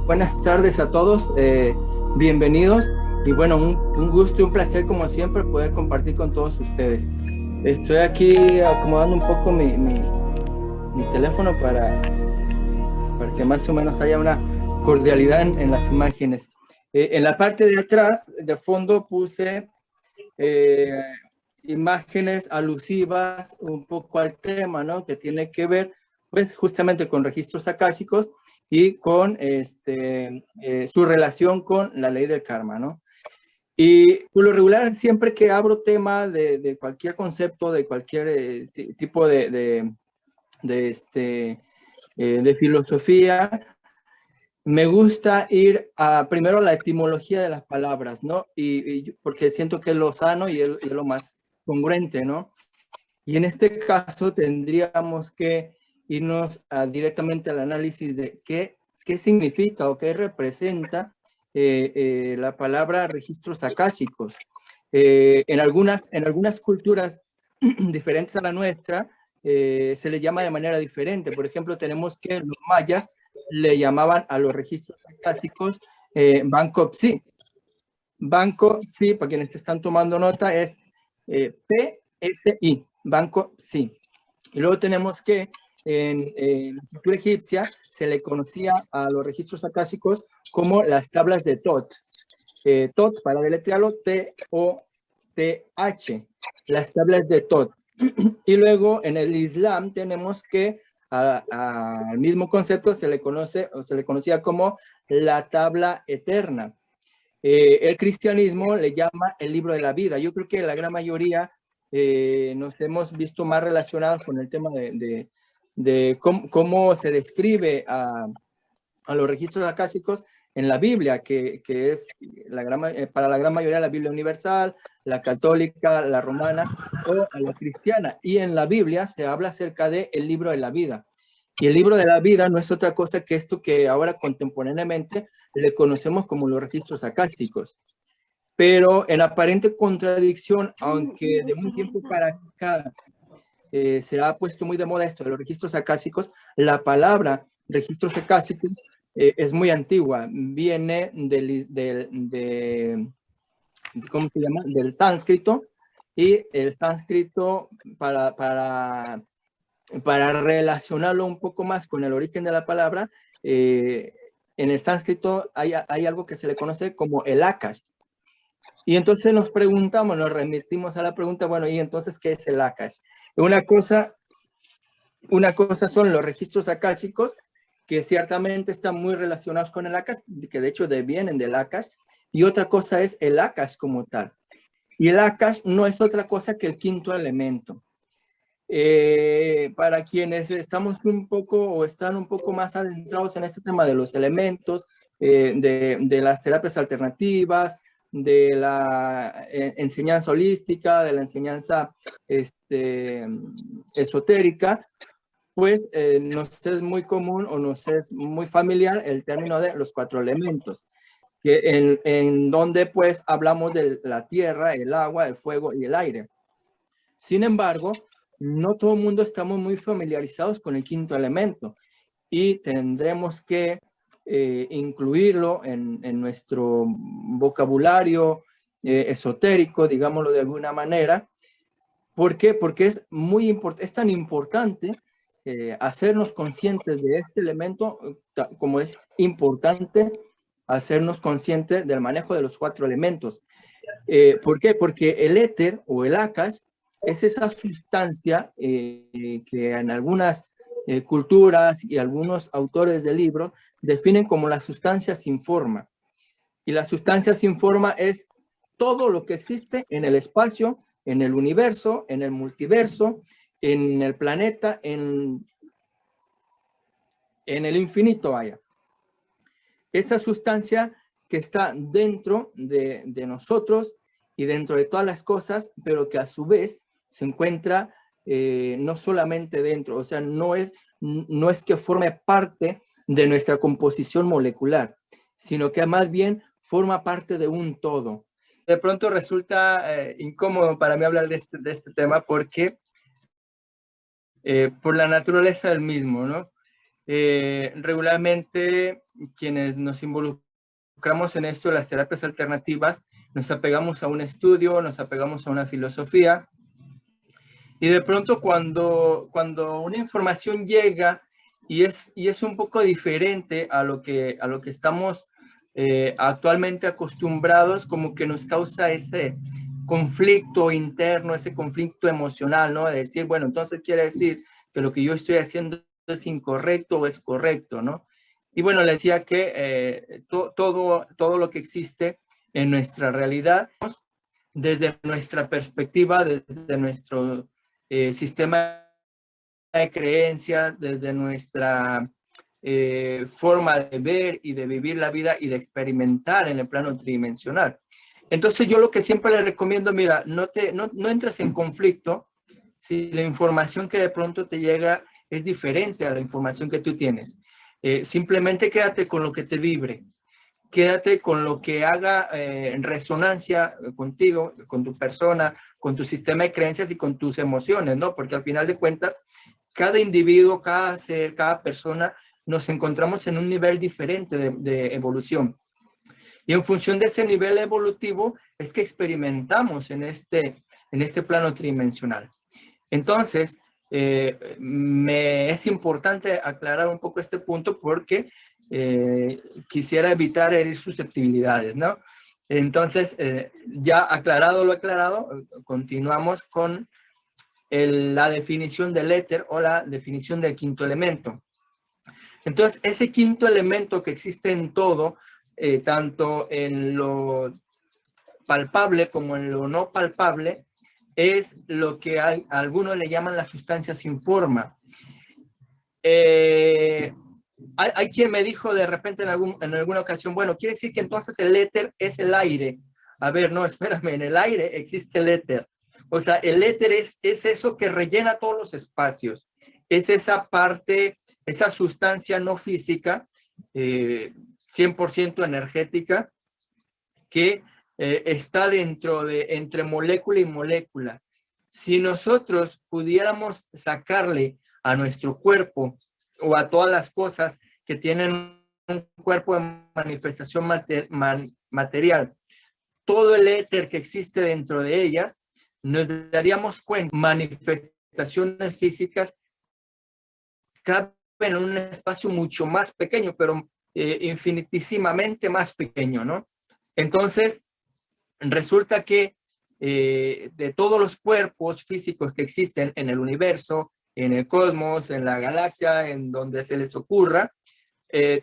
Buenas tardes a todos, bienvenidos y bueno, un gusto y un placer como siempre poder compartir con todos ustedes. Estoy aquí acomodando un poco mi teléfono para que más o menos haya una cordialidad en las imágenes. En la parte de atrás, de fondo, puse eh, imágenes alusivas un poco al tema, ¿no? Que tiene que ver, pues, justamente con registros acásicos y con su relación con la ley del karma, ¿no? Y por lo regular, siempre que abro tema de cualquier concepto, de cualquier tipo de filosofía, me gusta ir primero a la etimología de las palabras, ¿no? Porque siento que es lo sano y es lo más congruente, ¿no? Y en este caso tendríamos que irnos directamente al análisis de qué significa o qué representa la palabra registros akáshicos. En algunas culturas diferentes a la nuestra se le llama de manera diferente. Por ejemplo, tenemos que los mayas le llamaban a los registros akáshicos Banco Psi. Banco Psi, para quienes están tomando nota, es PSI, Banco Psi. Y luego tenemos que en la cultura egipcia se le conocía a los registros acásicos como las tablas de Tot. Tot, para deletrearlo, T-O-T-H, las tablas de Tot. Y luego en el Islam tenemos que al mismo concepto se le conoce o se le conocía como la tabla eterna. El cristianismo le llama el libro de la vida. Yo creo que la gran mayoría nos hemos visto más relacionados con el tema de cómo se describe a los registros acásicos en la Biblia, que es para la gran mayoría la Biblia universal, la católica, la romana o la cristiana. Y en la Biblia se habla acerca del libro de la vida. Y el libro de la vida no es otra cosa que esto que ahora contemporáneamente le conocemos como los registros acásticos. Pero en aparente contradicción, aunque de un tiempo para acá se ha puesto muy de moda esto de los registros acásicos, la palabra registros acásicos es muy antigua, viene ¿cómo se llama? Del sánscrito, y el sánscrito para relacionarlo un poco más con el origen de la palabra, en el sánscrito hay algo que se le conoce como el Akash. Y entonces nos preguntamos, nos remitimos a la pregunta, bueno, ¿y entonces qué es el Akash? Una cosa son los registros akáshicos, que ciertamente están muy relacionados con el Akash, que de hecho devienen del Akash, y otra cosa es el Akash como tal. Y el Akash no es otra cosa que el quinto elemento. Para quienes estamos un poco o están un poco más adentrados en este tema de los elementos, de las terapias alternativas, de la enseñanza holística, de la enseñanza esotérica, pues nos es muy común o nos es muy familiar el término de los cuatro elementos, en donde pues hablamos de la tierra, el agua, el fuego y el aire. Sin embargo, no todo el mundo estamos muy familiarizados con el quinto elemento y tendremos que incluirlo en nuestro vocabulario esotérico, digámoslo de alguna manera. ¿Por qué? Porque es tan importante hacernos conscientes de este elemento como es importante hacernos conscientes del manejo de los cuatro elementos. ¿Por qué? Porque el éter o el Akash es esa sustancia que en algunas culturas y algunos autores de libros definen como la sustancia sin forma. Y la sustancia sin forma es todo lo que existe en el espacio, en el universo, en el multiverso, en el planeta, en el infinito, vaya. Esa sustancia que está dentro de nosotros y dentro de todas las cosas, pero que a su vez se encuentra no solamente dentro, o sea, no es que forme parte de nuestra composición molecular, sino que más bien forma parte de un todo. De pronto resulta incómodo para mí hablar de este tema porque por la naturaleza del mismo, ¿no? regularmente quienes nos involucramos en esto, las terapias alternativas, nos apegamos a un estudio, nos apegamos a una filosofía, y de pronto cuando una información llega y es un poco diferente a lo que estamos actualmente acostumbrados, como que nos causa ese conflicto interno, ese conflicto emocional, ¿no? De decir, bueno, entonces quiere decir que lo que yo estoy haciendo es incorrecto o es correcto, ¿no? Y bueno, le decía que todo lo que existe en nuestra realidad, desde nuestra perspectiva, desde nuestro sistema de creencias, desde nuestra forma de ver y de vivir la vida y de experimentar en el plano tridimensional. Entonces yo lo que siempre le recomiendo, mira, no entres en conflicto si la información que de pronto te llega es diferente a la información que tú tienes. Simplemente quédate con lo que te vibre. Quédate con lo que haga resonancia contigo, con tu persona, con tu sistema de creencias y con tus emociones, ¿no? Porque al final de cuentas, cada individuo, cada ser, cada persona, nos encontramos en un nivel diferente de evolución. Y en función de ese nivel evolutivo es que experimentamos en este plano tridimensional. Entonces, me es importante aclarar un poco este punto porque quisiera evitar herir susceptibilidades, ¿no? Entonces, ya aclarado lo aclarado, continuamos con la definición del éter o la definición del quinto elemento. Entonces, ese quinto elemento que existe en todo, tanto en lo palpable como en lo no palpable, es lo que algunos le llaman la sustancia sin forma. Hay quien me dijo de repente en alguna ocasión, bueno, quiere decir que entonces el éter es el aire. A ver, no, espérame, en el aire existe el éter. O sea, el éter es eso que rellena todos los espacios. Es esa parte, esa sustancia no física, 100% energética, que está entre molécula y molécula. Si nosotros pudiéramos sacarle a nuestro cuerpo o a todas las cosas que tienen un cuerpo de manifestación material, todo el éter que existe dentro de ellas, nos daríamos cuenta que manifestaciones físicas caben en un espacio mucho más pequeño, pero infinitísimamente más pequeño, ¿no? Entonces, resulta que de todos los cuerpos físicos que existen en el universo, en el cosmos, en la galaxia, en donde se les ocurra,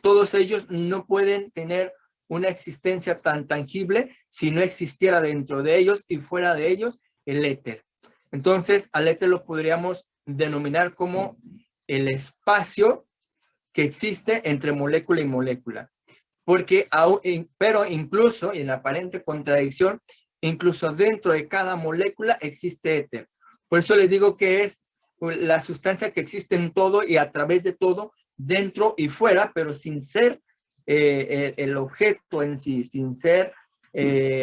todos ellos no pueden tener una existencia tan tangible si no existiera dentro de ellos y fuera de ellos el éter. Entonces, al éter lo podríamos denominar como el espacio que existe entre molécula y molécula. Porque, pero incluso, en aparente contradicción, incluso dentro de cada molécula existe éter. Por eso les digo que es la sustancia que existe en todo y a través de todo, dentro y fuera, pero sin ser el objeto en sí, sin ser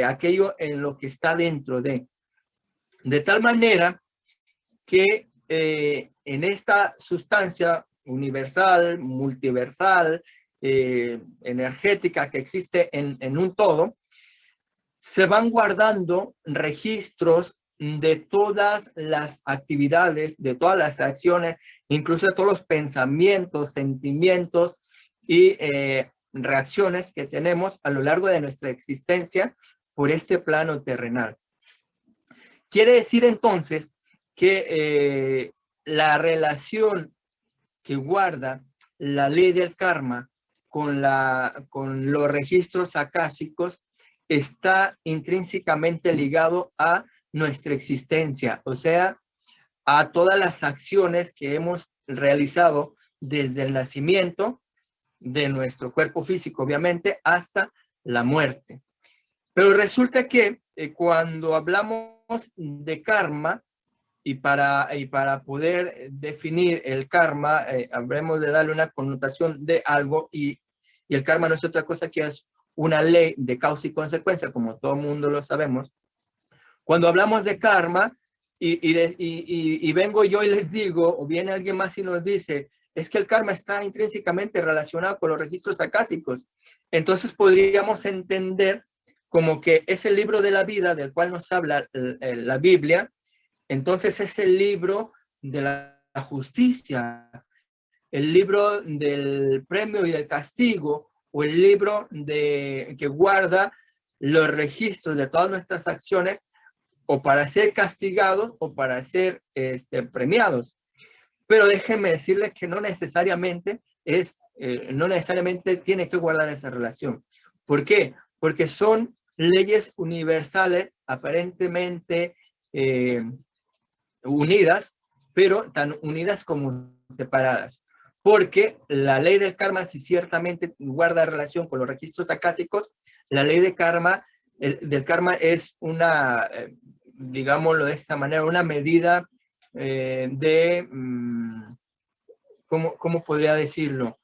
aquello en lo que está dentro de. De tal manera que en esta sustancia universal, multiversal, energética que existe en un todo, se van guardando registros de todas las actividades, de todas las acciones, incluso de todos los pensamientos, sentimientos y reacciones que tenemos a lo largo de nuestra existencia por este plano terrenal. Quiere decir entonces que la relación que guarda la ley del karma con los registros akáshicos está intrínsecamente ligado a nuestra existencia, o sea, a todas las acciones que hemos realizado desde el nacimiento de nuestro cuerpo físico, obviamente, hasta la muerte. Pero resulta que cuando hablamos de karma, y para poder definir el karma, habremos de darle una connotación de algo, y el karma no es otra cosa que es una ley de causa y consecuencia, como todo el mundo lo sabemos. Cuando hablamos de karma, y vengo yo y les digo, o viene alguien más y nos dice, es que el karma está intrínsecamente relacionado con los registros akáshicos. Entonces podríamos entender como que es el libro de la vida del cual nos habla la Biblia, entonces es el libro de la justicia, el libro del premio y del castigo, o el libro que guarda los registros de todas nuestras acciones, o para ser castigados o para ser premiados. Pero déjenme decirles que no necesariamente tiene que guardar esa relación. ¿Por qué? Porque son leyes universales aparentemente unidas, pero tan unidas como separadas. Porque la ley del karma, si ciertamente guarda relación con los registros akáshicos, la ley del karma es una, digámoslo de esta manera, una medida ¿cómo podría decirlo?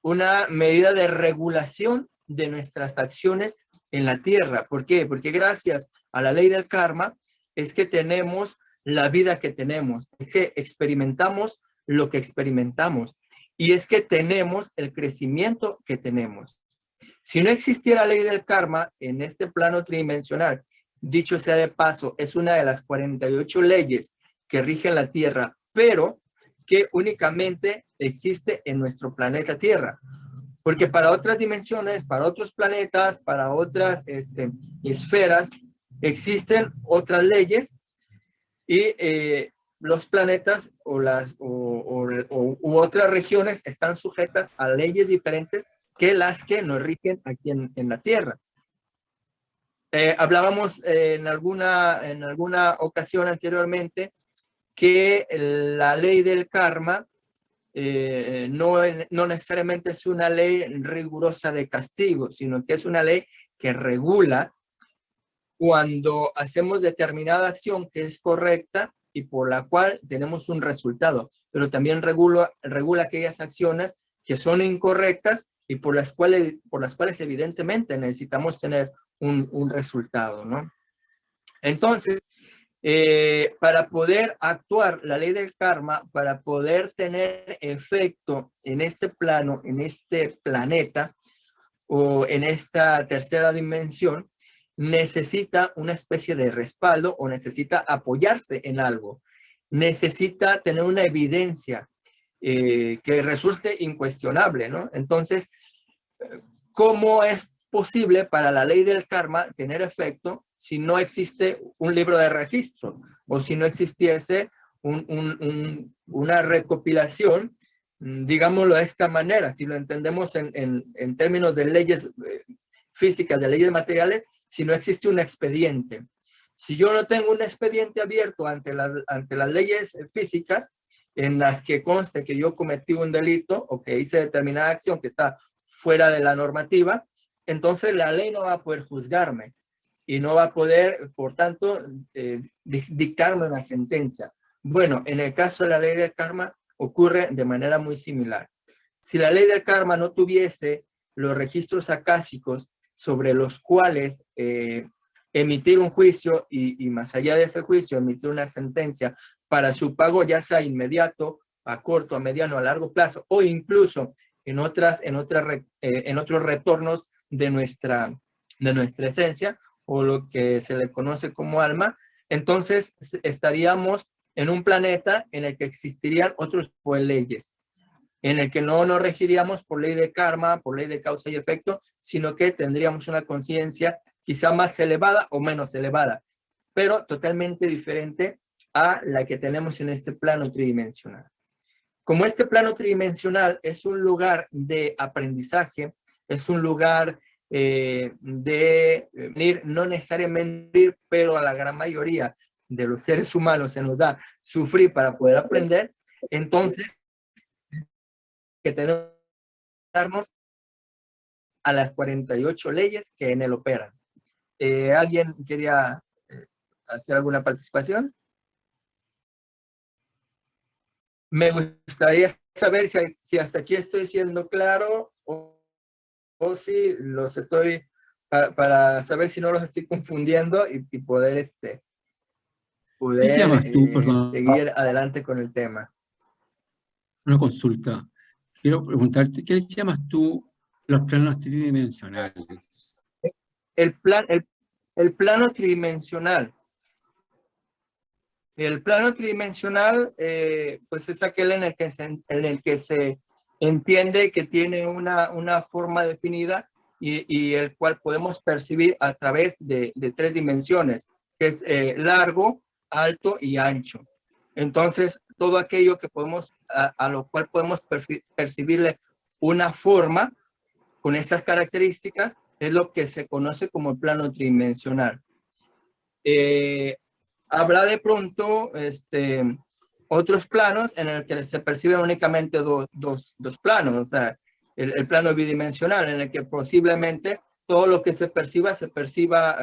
Una medida de regulación de nuestras acciones en la tierra. ¿Por qué? Porque gracias a la ley del karma es que tenemos la vida que tenemos, es que experimentamos lo que experimentamos y es que tenemos el crecimiento que tenemos. Si no existiera ley del karma en este plano tridimensional, dicho sea de paso, es una de las 48 leyes que rigen la Tierra, pero que únicamente existe en nuestro planeta Tierra. Porque para otras dimensiones, para otros planetas, para otras esferas, existen otras leyes y los planetas u otras regiones están sujetas a leyes diferentes que las que nos rigen aquí en la Tierra. Hablábamos en alguna ocasión anteriormente que la ley del karma no necesariamente es una ley rigurosa de castigo, sino que es una ley que regula cuando hacemos determinada acción que es correcta y por la cual tenemos un resultado, pero también regula aquellas acciones que son incorrectas y por las cuales evidentemente necesitamos tener un resultado, ¿no? Entonces, para poder actuar la ley del karma, para poder tener efecto en este plano, en este planeta o en esta tercera dimensión, necesita una especie de respaldo o necesita apoyarse en algo. Necesita tener una evidencia que resulte incuestionable, ¿no? Entonces, ¿cómo es posible para la ley del karma tener efecto si no existe un libro de registro o si no existiese una recopilación, digámoslo de esta manera, si lo entendemos en términos de leyes físicas, de leyes materiales, si no existe un expediente? Si yo no tengo un expediente abierto ante las leyes físicas en las que conste que yo cometí un delito o que hice determinada acción que está fuera de la normativa, entonces la ley no va a poder juzgarme y no va a poder, por tanto, dictarme una sentencia. Bueno, en el caso de la ley del karma ocurre de manera muy similar. Si la ley del karma no tuviese los registros akáshicos sobre los cuales emitir un juicio y más allá de ese juicio emitir una sentencia para su pago, ya sea inmediato, a corto, a mediano, a largo plazo o incluso en otros retornos de nuestra esencia o lo que se le conoce como alma, entonces estaríamos en un planeta en el que existirían otros tipos de leyes, en el que no nos regiríamos por ley de karma, por ley de causa y efecto, sino que tendríamos una conciencia quizá más elevada o menos elevada, pero totalmente diferente a la que tenemos en este plano tridimensional. Como este plano tridimensional es un lugar de aprendizaje, es un lugar de venir, no necesariamente, pero a la gran mayoría de los seres humanos se nos da sufrir para poder aprender, entonces que tenemos que darnos a las 48 leyes que en él operan. ¿Alguien quería hacer alguna participación? Me gustaría saber si hasta aquí estoy siendo claro o si los estoy, para saber si no los estoy confundiendo y poder, ¿Qué te llamas tú, perdón? seguir adelante con el tema. una consulta. Quiero preguntarte, ¿qué llamas tú los planos tridimensionales? El plano tridimensional. El plano tridimensional, pues es aquel en el que se entiende que tiene una forma definida y el cual podemos percibir a través de 3 dimensiones, que es largo, alto y ancho. Entonces, todo aquello que podemos, a lo cual podemos percibirle una forma con estas características, es lo que se conoce como el plano tridimensional. Habrá de pronto otros planos en el que se perciben únicamente dos planos, o sea, el plano bidimensional, en el que posiblemente todo lo que se perciba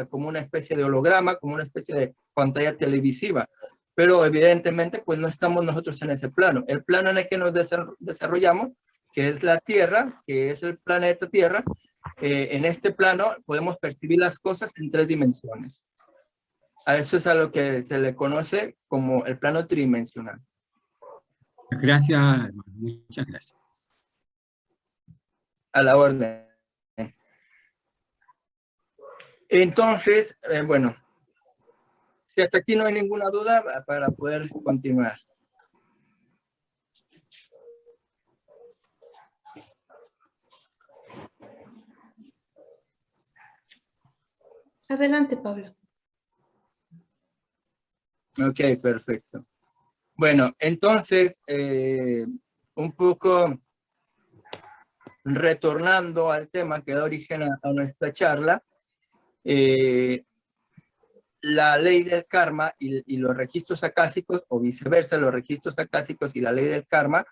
como una especie de holograma, como una especie de pantalla televisiva, pero evidentemente pues no estamos nosotros en ese plano. El plano en el que nos desarrollamos, que es la Tierra, que es el planeta Tierra, en este plano podemos percibir las cosas en 3 dimensiones. A eso es a lo que se le conoce como el plano tridimensional. Gracias, hermano. Muchas gracias. A la orden. Entonces, bueno, si hasta aquí no hay ninguna duda, para poder continuar. Adelante, Pablo. Ok, perfecto. Bueno, entonces, un poco retornando al tema que da origen a nuestra charla, la ley del karma y los registros acásicos, o viceversa, los registros acásicos y la ley del karma,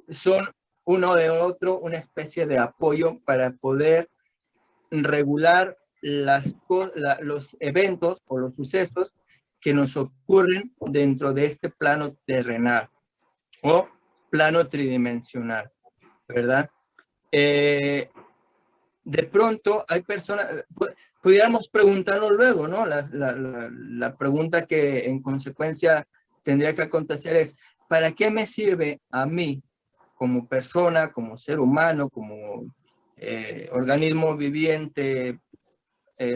son uno de otro una especie de apoyo para poder regular los eventos o los sucesos que nos ocurren dentro de este plano terrenal o plano tridimensional, ¿verdad? De pronto hay personas, pudiéramos preguntarnos luego, ¿no? La pregunta que en consecuencia tendría que acontecer es, ¿para qué me sirve a mí como persona, como ser humano, como organismo viviente,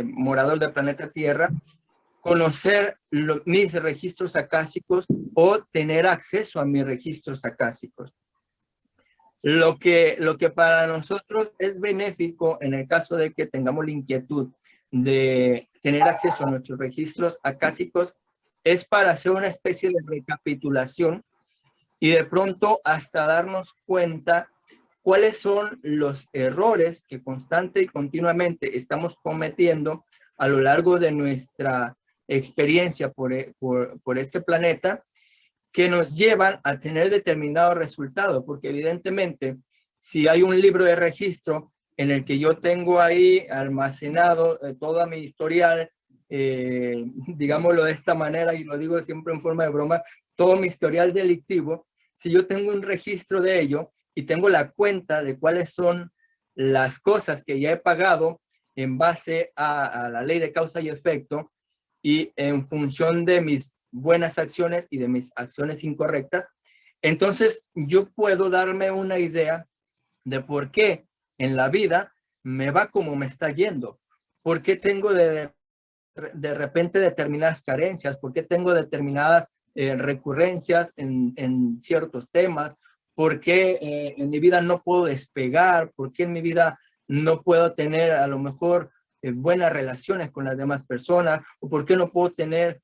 morador del planeta Tierra, conocer mis registros acásicos o tener acceso a mis registros acásicos? Lo que para nosotros es benéfico en el caso de que tengamos la inquietud de tener acceso a nuestros registros acásicos es para hacer una especie de recapitulación y de pronto hasta darnos cuenta cuáles son los errores que constante y continuamente estamos cometiendo a lo largo de nuestra experiencia por este planeta, que nos llevan a tener determinado resultado, porque evidentemente si hay un libro de registro en el que yo tengo ahí almacenado toda mi historial, digámoslo de esta manera, y lo digo siempre en forma de broma, todo mi historial delictivo, si yo tengo un registro de ello y tengo la cuenta de cuáles son las cosas que ya he pagado en base a la ley de causa y efecto y en función de mis buenas acciones y de mis acciones incorrectas, entonces yo puedo darme una idea de por qué en la vida me va como me está yendo, por qué tengo de repente determinadas carencias, por qué tengo determinadas recurrencias en ciertos temas, por qué en mi vida no puedo despegar, por qué en mi vida no puedo tener a lo mejor buenas relaciones con las demás personas, o por qué no puedo tener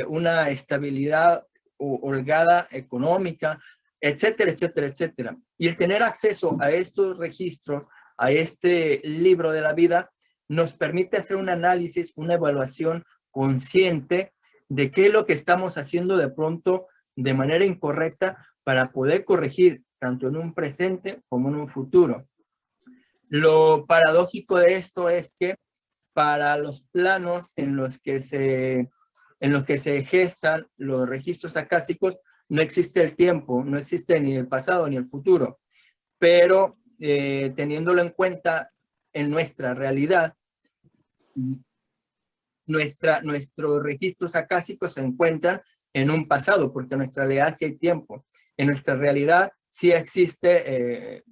una estabilidad holgada económica, etcétera, etcétera, etcétera. Y el tener acceso a estos registros, a este libro de la vida, nos permite hacer un análisis, una evaluación consciente de qué es lo que estamos haciendo de pronto de manera incorrecta para poder corregir tanto en un presente como en un futuro. Lo paradójico de esto es que para los planos en los que se gestan los registros acásicos, no existe el tiempo, no existe ni el pasado ni el futuro, pero teniéndolo en cuenta en nuestra realidad, nuestros registros acásicos se encuentran en un pasado, porque en nuestra realidad sí hay tiempo. En nuestra realidad sí existe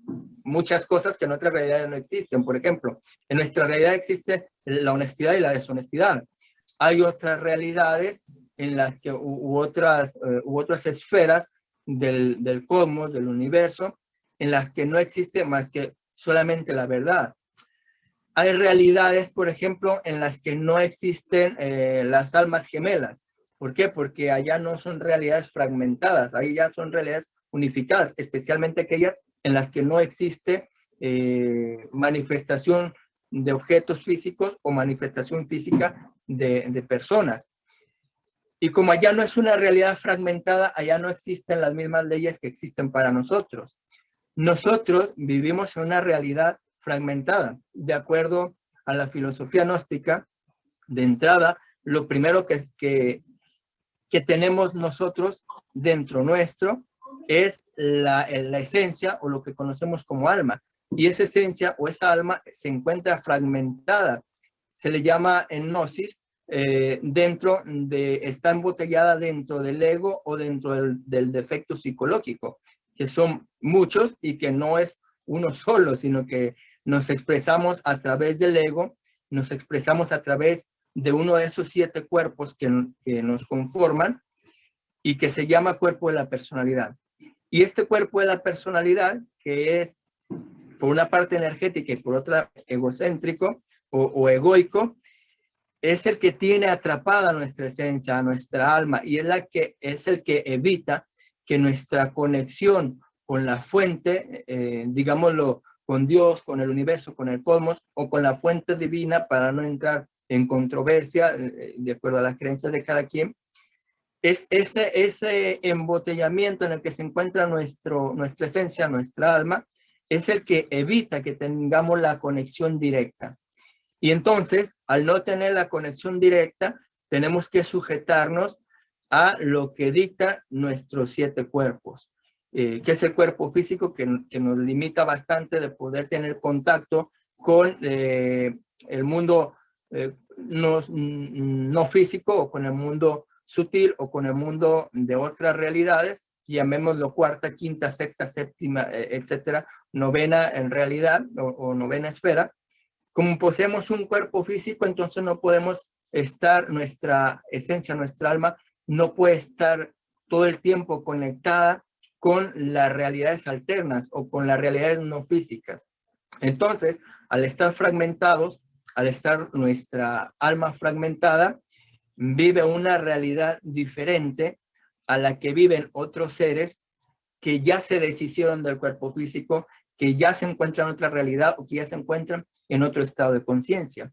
muchas cosas que en otras realidades no existen. Por ejemplo, en nuestra realidad existe la honestidad y la deshonestidad. Hay otras realidades en las que, u otras esferas del cosmos, del universo, en las que no existe más que solamente la verdad. Hay realidades, por ejemplo, en las que no existen las almas gemelas. ¿Por qué? Porque allá no son realidades fragmentadas, ahí ya son realidades unificadas, especialmente aquellas en las que no existe manifestación de objetos físicos o manifestación física de personas. Y como allá no es una realidad fragmentada, allá no existen las mismas leyes que existen para nosotros. Nosotros vivimos en una realidad fragmentada. De acuerdo a la filosofía gnóstica, de entrada, lo primero que tenemos nosotros dentro nuestro es la esencia o lo que conocemos como alma. Y esa esencia o esa alma se encuentra fragmentada. Se le llama en gnosis, está embotellada dentro del ego o dentro del defecto psicológico, que son muchos y que no es uno solo, sino que nos expresamos a través del ego, nos expresamos a través de uno de esos 7 cuerpos que nos conforman y que se llama cuerpo de la personalidad. Y este cuerpo de la personalidad, que es por una parte energética y por otra egocéntrico o egoico, es el que tiene atrapada nuestra esencia, nuestra alma, y es el que evita que nuestra conexión con la fuente, digámoslo, con Dios, con el universo, con el cosmos, o con la fuente divina, para no entrar en controversia, de acuerdo a las creencias de cada quien, es ese embotellamiento en el que se encuentra nuestra esencia, nuestra alma, es el que evita que tengamos la conexión directa. Y entonces, al no tener la conexión directa, tenemos que sujetarnos a lo que dicta nuestros 7 cuerpos, que es el cuerpo físico que nos limita bastante de poder tener contacto con el mundo no físico, o con el mundo sutil, o con el mundo de otras realidades, llamémoslo cuarta, quinta, sexta, séptima, etcétera, novena en realidad, o novena esfera. Como poseemos un cuerpo físico, entonces no podemos estar, nuestra esencia, nuestra alma, no puede estar todo el tiempo conectada con las realidades alternas o con las realidades no físicas. Entonces, al estar fragmentados, al estar nuestra alma fragmentada, vive una realidad diferente a la que viven otros seres que ya se deshicieron del cuerpo físico, que ya se encuentran en otra realidad o que ya se encuentran en otro estado de conciencia.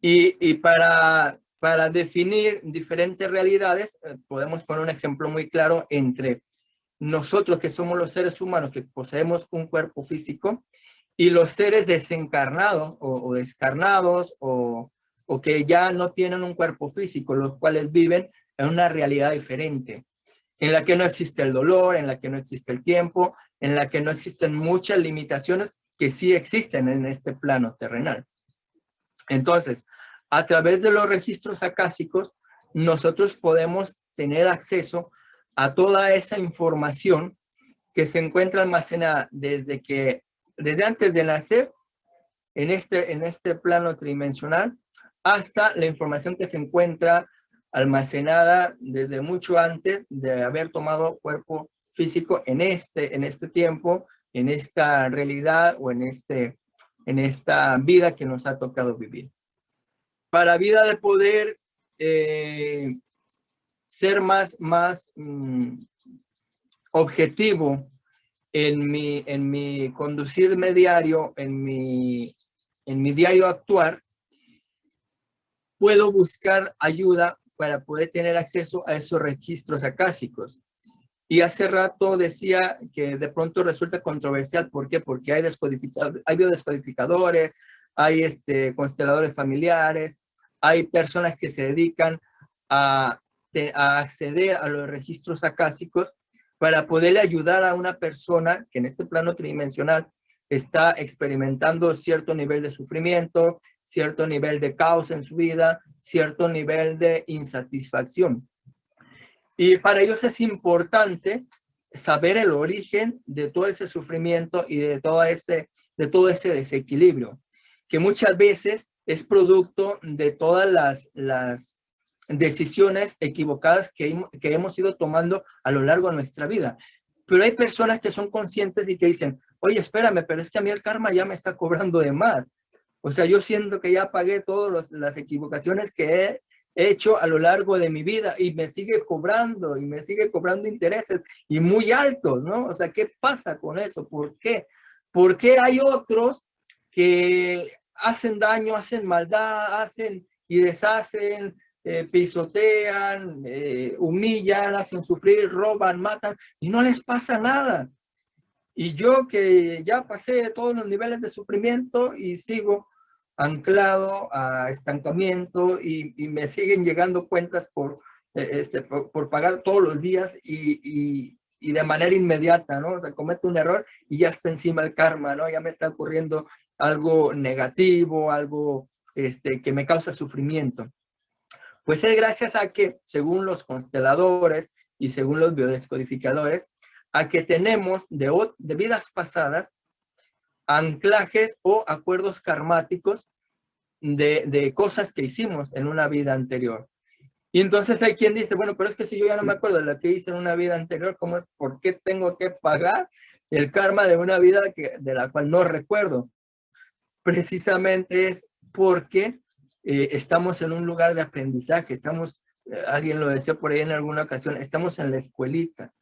Y para definir diferentes realidades, podemos poner un ejemplo muy claro entre nosotros, que somos los seres humanos que poseemos un cuerpo físico, y los seres desencarnados o descarnados o que ya no tienen un cuerpo físico, los cuales viven en una realidad diferente, en la que no existe el dolor, en la que no existe el tiempo, en la que no existen muchas limitaciones que sí existen en este plano terrenal. Entonces, a través de los registros acásicos, nosotros podemos tener acceso a toda esa información que se encuentra almacenada desde antes de nacer en este plano tridimensional, hasta la información que se encuentra almacenada desde mucho antes de haber tomado cuerpo físico en este tiempo, en esta realidad o en esta vida que nos ha tocado vivir. Para vida de poder ser más objetivo en mi conducirme diario, en mi diario actuar, puedo buscar ayuda para poder tener acceso a esos registros acásicos. Y hace rato decía que de pronto resulta controversial. ¿Por qué? Porque hay biodescodificadores, hay consteladores familiares, hay personas que se dedican a acceder a los registros acásicos para poderle ayudar a una persona que en este plano tridimensional está experimentando cierto nivel de sufrimiento, cierto nivel de caos en su vida, cierto nivel de insatisfacción. Y para ellos es importante saber el origen de todo ese sufrimiento y de todo ese desequilibrio, que muchas veces es producto de todas las decisiones equivocadas que hemos ido tomando a lo largo de nuestra vida. Pero hay personas que son conscientes y que dicen, oye, espérame, pero es que a mí el karma ya me está cobrando de más. O sea, yo siento que ya pagué todas las equivocaciones que he hecho a lo largo de mi vida y me sigue cobrando intereses y muy altos, ¿no? O sea, ¿qué pasa con eso? ¿Por qué? ¿Por qué hay otros que hacen daño, hacen maldad, hacen y deshacen, pisotean, humillan, hacen sufrir, roban, matan y no les pasa nada? Y yo que ya pasé todos los niveles de sufrimiento y sigo anclado a estancamiento y me siguen llegando cuentas por pagar todos los días y de manera inmediata, ¿no? O sea, cometo un error y ya está encima el karma, ¿no? Ya me está ocurriendo algo negativo, algo que me causa sufrimiento. Pues es gracias a que, según los consteladores y según los biodescodificadores, a que tenemos de vidas pasadas anclajes o acuerdos karmáticos de cosas que hicimos en una vida anterior. Y entonces hay quien dice, bueno, pero es que si yo ya no me acuerdo de lo que hice en una vida anterior, ¿cómo es? ¿Por qué tengo que pagar el karma de una vida de la cual no recuerdo? Precisamente es porque estamos en un lugar de aprendizaje, alguien lo decía por ahí en alguna ocasión, estamos en la escuelita.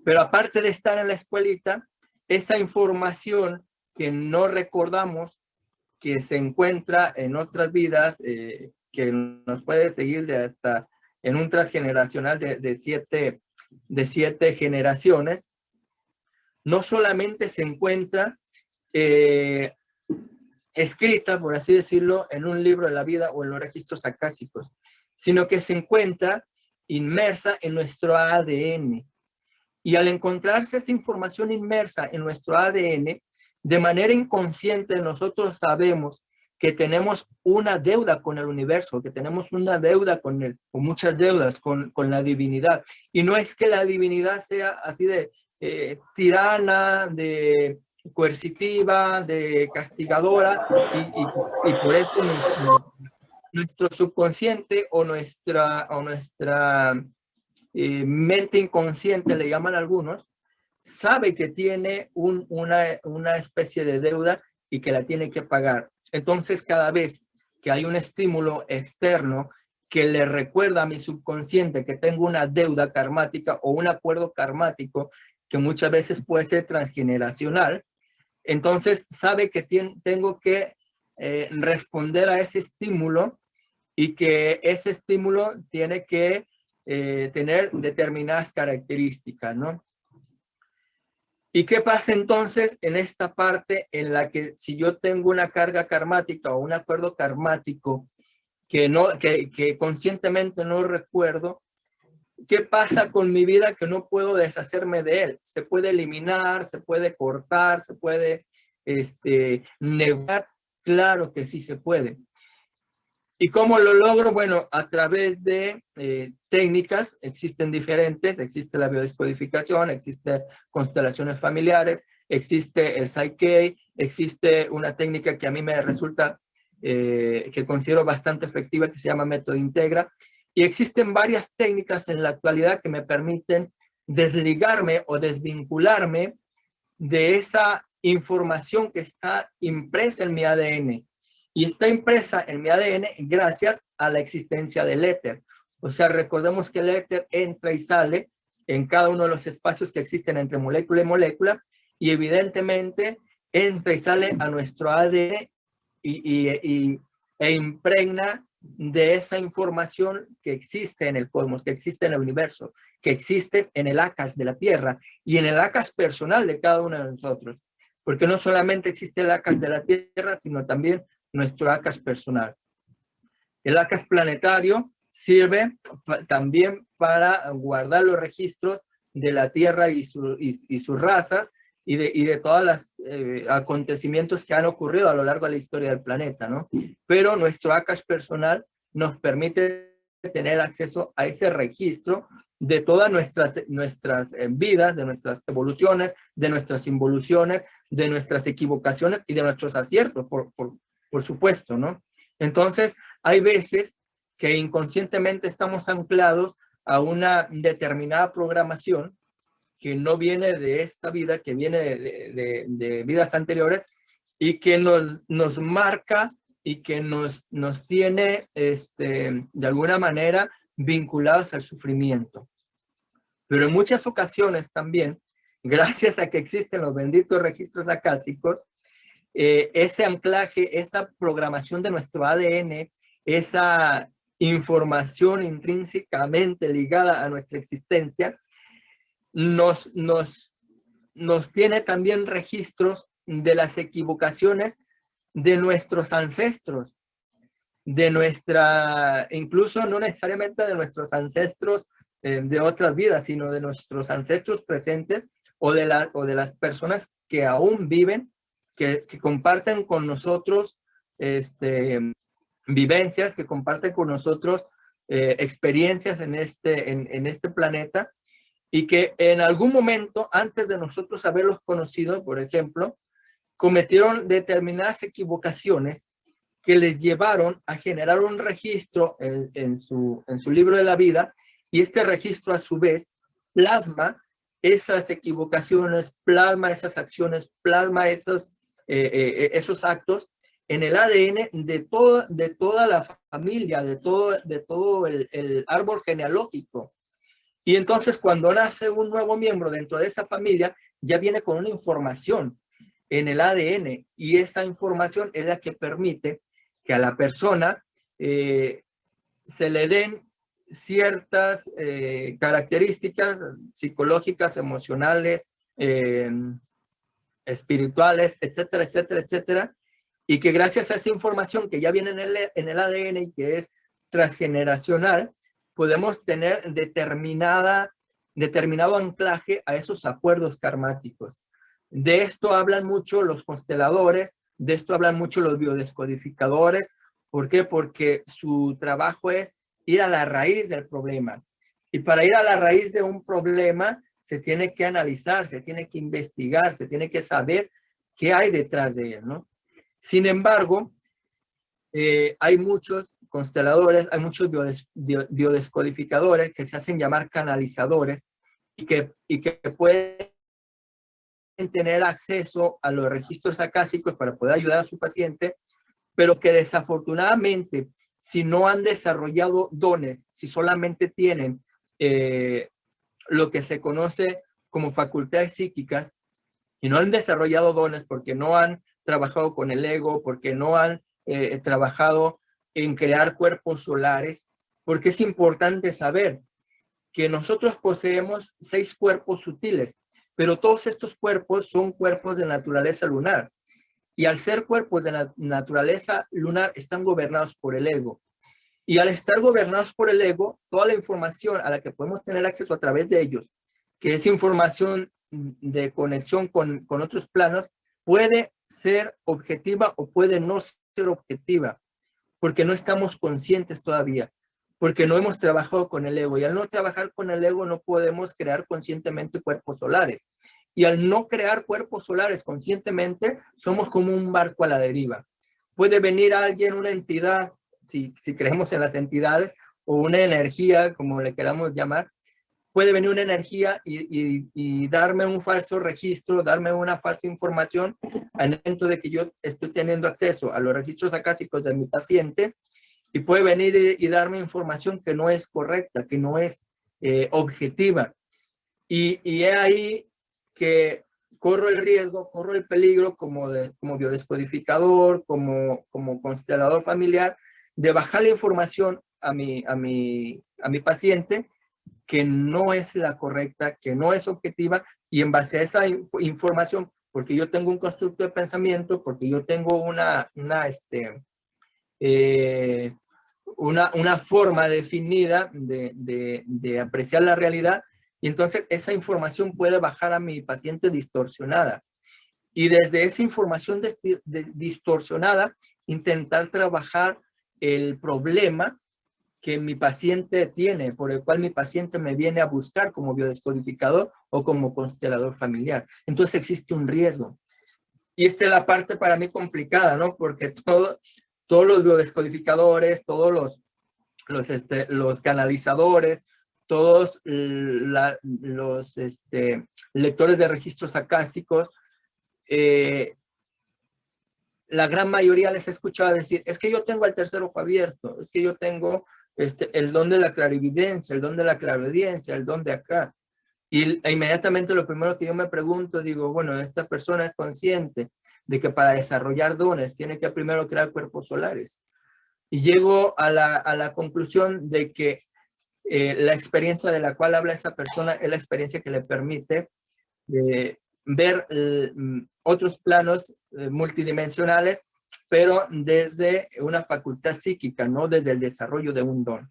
Pero aparte de estar en la escuelita, esa información que no recordamos, que se encuentra en otras vidas, que nos puede seguir de hasta en un transgeneracional de siete generaciones, no solamente se encuentra escrita, por así decirlo, en un libro de la vida o en los registros acásicos, sino que se encuentra inmersa en nuestro ADN. Y al encontrarse esa información inmersa en nuestro ADN, de manera inconsciente nosotros sabemos que tenemos una deuda con el universo, que tenemos una deuda con él, o muchas deudas con la divinidad. Y no es que la divinidad sea así de tirana, de coercitiva, de castigadora, y por eso nuestro subconsciente o nuestra mente inconsciente, le llaman algunos, sabe que tiene una especie de deuda y que la tiene que pagar. Entonces, cada vez que hay un estímulo externo que le recuerda a mi subconsciente que tengo una deuda karmática o un acuerdo karmático que muchas veces puede ser transgeneracional, entonces sabe que tengo que responder a ese estímulo y que ese estímulo tiene que tener determinadas características, ¿no? ¿Y qué pasa entonces en esta parte en la que si yo tengo una carga karmática o un acuerdo karmático que conscientemente no recuerdo, qué pasa con mi vida que no puedo deshacerme de él? ¿Se puede eliminar? ¿Se puede cortar? ¿Se puede negar? Claro que sí se puede. ¿Y cómo lo logro? Bueno, a través de técnicas, existen diferentes, existe la biodescodificación, existe constelaciones familiares, existe el Psyche, existe una técnica que a mí me resulta, que considero bastante efectiva, que se llama método Integra, y existen varias técnicas en la actualidad que me permiten desligarme o desvincularme de esa información que está impresa en mi ADN. Y está impresa en mi ADN gracias a la existencia del éter. O sea, recordemos que el éter entra y sale en cada uno de los espacios que existen entre molécula y molécula, y evidentemente entra y sale a nuestro ADN e impregna de esa información que existe en el cosmos, que existe en el universo, que existe en el Akash de la Tierra y en el Akash personal de cada uno de nosotros. Porque no solamente existe el Akash de la Tierra, sino también nuestro Akash personal. El Akash planetario sirve también para guardar los registros de la Tierra y sus razas y de todos los acontecimientos que han ocurrido a lo largo de la historia del planeta, ¿no? Pero nuestro Akash personal nos permite tener acceso a ese registro de todas nuestras vidas, de nuestras evoluciones, de nuestras involuciones, de nuestras equivocaciones y de nuestros aciertos, por supuesto, ¿no? Entonces, hay veces que inconscientemente estamos anclados a una determinada programación que no viene de esta vida, que viene de vidas anteriores y que nos marca y que nos tiene de alguna manera vinculados al sufrimiento. Pero en muchas ocasiones también, gracias a que existen los benditos registros acásicos, ese anclaje, esa programación de nuestro ADN, esa información intrínsecamente ligada a nuestra existencia, nos tiene también registros de las equivocaciones de nuestros ancestros, incluso no necesariamente de nuestros ancestros de otras vidas, sino de nuestros ancestros presentes o de las personas que aún viven, que comparten con nosotros vivencias, que comparten con nosotros experiencias en este planeta, y que en algún momento, antes de nosotros haberlos conocido, por ejemplo, cometieron determinadas equivocaciones que les llevaron a generar un registro en su libro de la vida, y este registro a su vez plasma esas equivocaciones, plasma esas acciones, plasma esos actos en el ADN de toda la familia, de todo el árbol genealógico. Y entonces cuando nace un nuevo miembro dentro de esa familia, ya viene con una información en el ADN, y esa información es la que permite que a la persona se le den ciertas características psicológicas, emocionales, espirituales, etcétera, etcétera, etcétera, y que gracias a esa información que ya viene en el ADN y que es transgeneracional, podemos tener determinado anclaje a esos acuerdos karmáticos. De esto hablan mucho los consteladores, de esto hablan mucho los biodescodificadores. ¿Por qué? Porque su trabajo es ir a la raíz del problema. Y para ir a la raíz de un problema se tiene que analizar, se tiene que investigar, se tiene que saber qué hay detrás de él, ¿no? Sin embargo, hay muchos consteladores, hay muchos biodescodificadores que se hacen llamar canalizadores y que pueden tener acceso a los registros acásicos para poder ayudar a su paciente, pero que desafortunadamente, si no han desarrollado dones, si solamente tienen lo que se conoce como facultades psíquicas y no han desarrollado dones porque no han trabajado con el ego, porque no han trabajado en crear cuerpos solares, porque es importante saber que nosotros poseemos 6 cuerpos sutiles, pero todos estos cuerpos son cuerpos de naturaleza lunar. Y al ser cuerpos de naturaleza lunar, están gobernados por el ego. Y al estar gobernados por el ego, toda la información a la que podemos tener acceso a través de ellos, que es información de conexión con otros planos, puede ser objetiva o puede no ser objetiva, porque no estamos conscientes todavía, porque no hemos trabajado con el ego. Y al no trabajar con el ego no podemos crear conscientemente cuerpos solares. Y al no crear cuerpos solares conscientemente, somos como un barco a la deriva. Puede venir alguien, una entidad, si creemos en las entidades, o una energía, como le queramos llamar, puede venir una energía y darme un falso registro, darme una falsa información al momento de que yo estoy teniendo acceso a los registros acásicos de mi paciente, y puede venir y darme información que no es correcta, que no es objetiva. Y es ahí que corro el riesgo, corro el peligro como biodescodificador, como constelador familiar, de bajar la información a mi paciente que no es la correcta, que no es objetiva, y en base a esa información, porque yo tengo un constructo de pensamiento, porque yo tengo una forma definida de apreciar la realidad, y entonces esa información puede bajar a mi paciente distorsionada. Y desde esa información distorsionada, intentar trabajar el problema que mi paciente tiene, por el cual mi paciente me viene a buscar como biodescodificador o como constelador familiar. Entonces existe un riesgo. Y esta es la parte para mí complicada, ¿no? Porque todos los biodescodificadores, todos los canalizadores, todos los lectores de registros acásicos, la gran mayoría les he escuchado decir, es que yo tengo el tercer ojo abierto, es que yo tengo el don de la clarividencia, el don de la clariaudiencia, el don de acá. E inmediatamente lo primero que yo me pregunto, digo, bueno, esta persona es consciente de que para desarrollar dones tiene que primero crear cuerpos solares. Y llego a la conclusión de que la experiencia de la cual habla esa persona es la experiencia que le permite ver otros planos multidimensionales, pero desde una facultad psíquica, no desde el desarrollo de un don.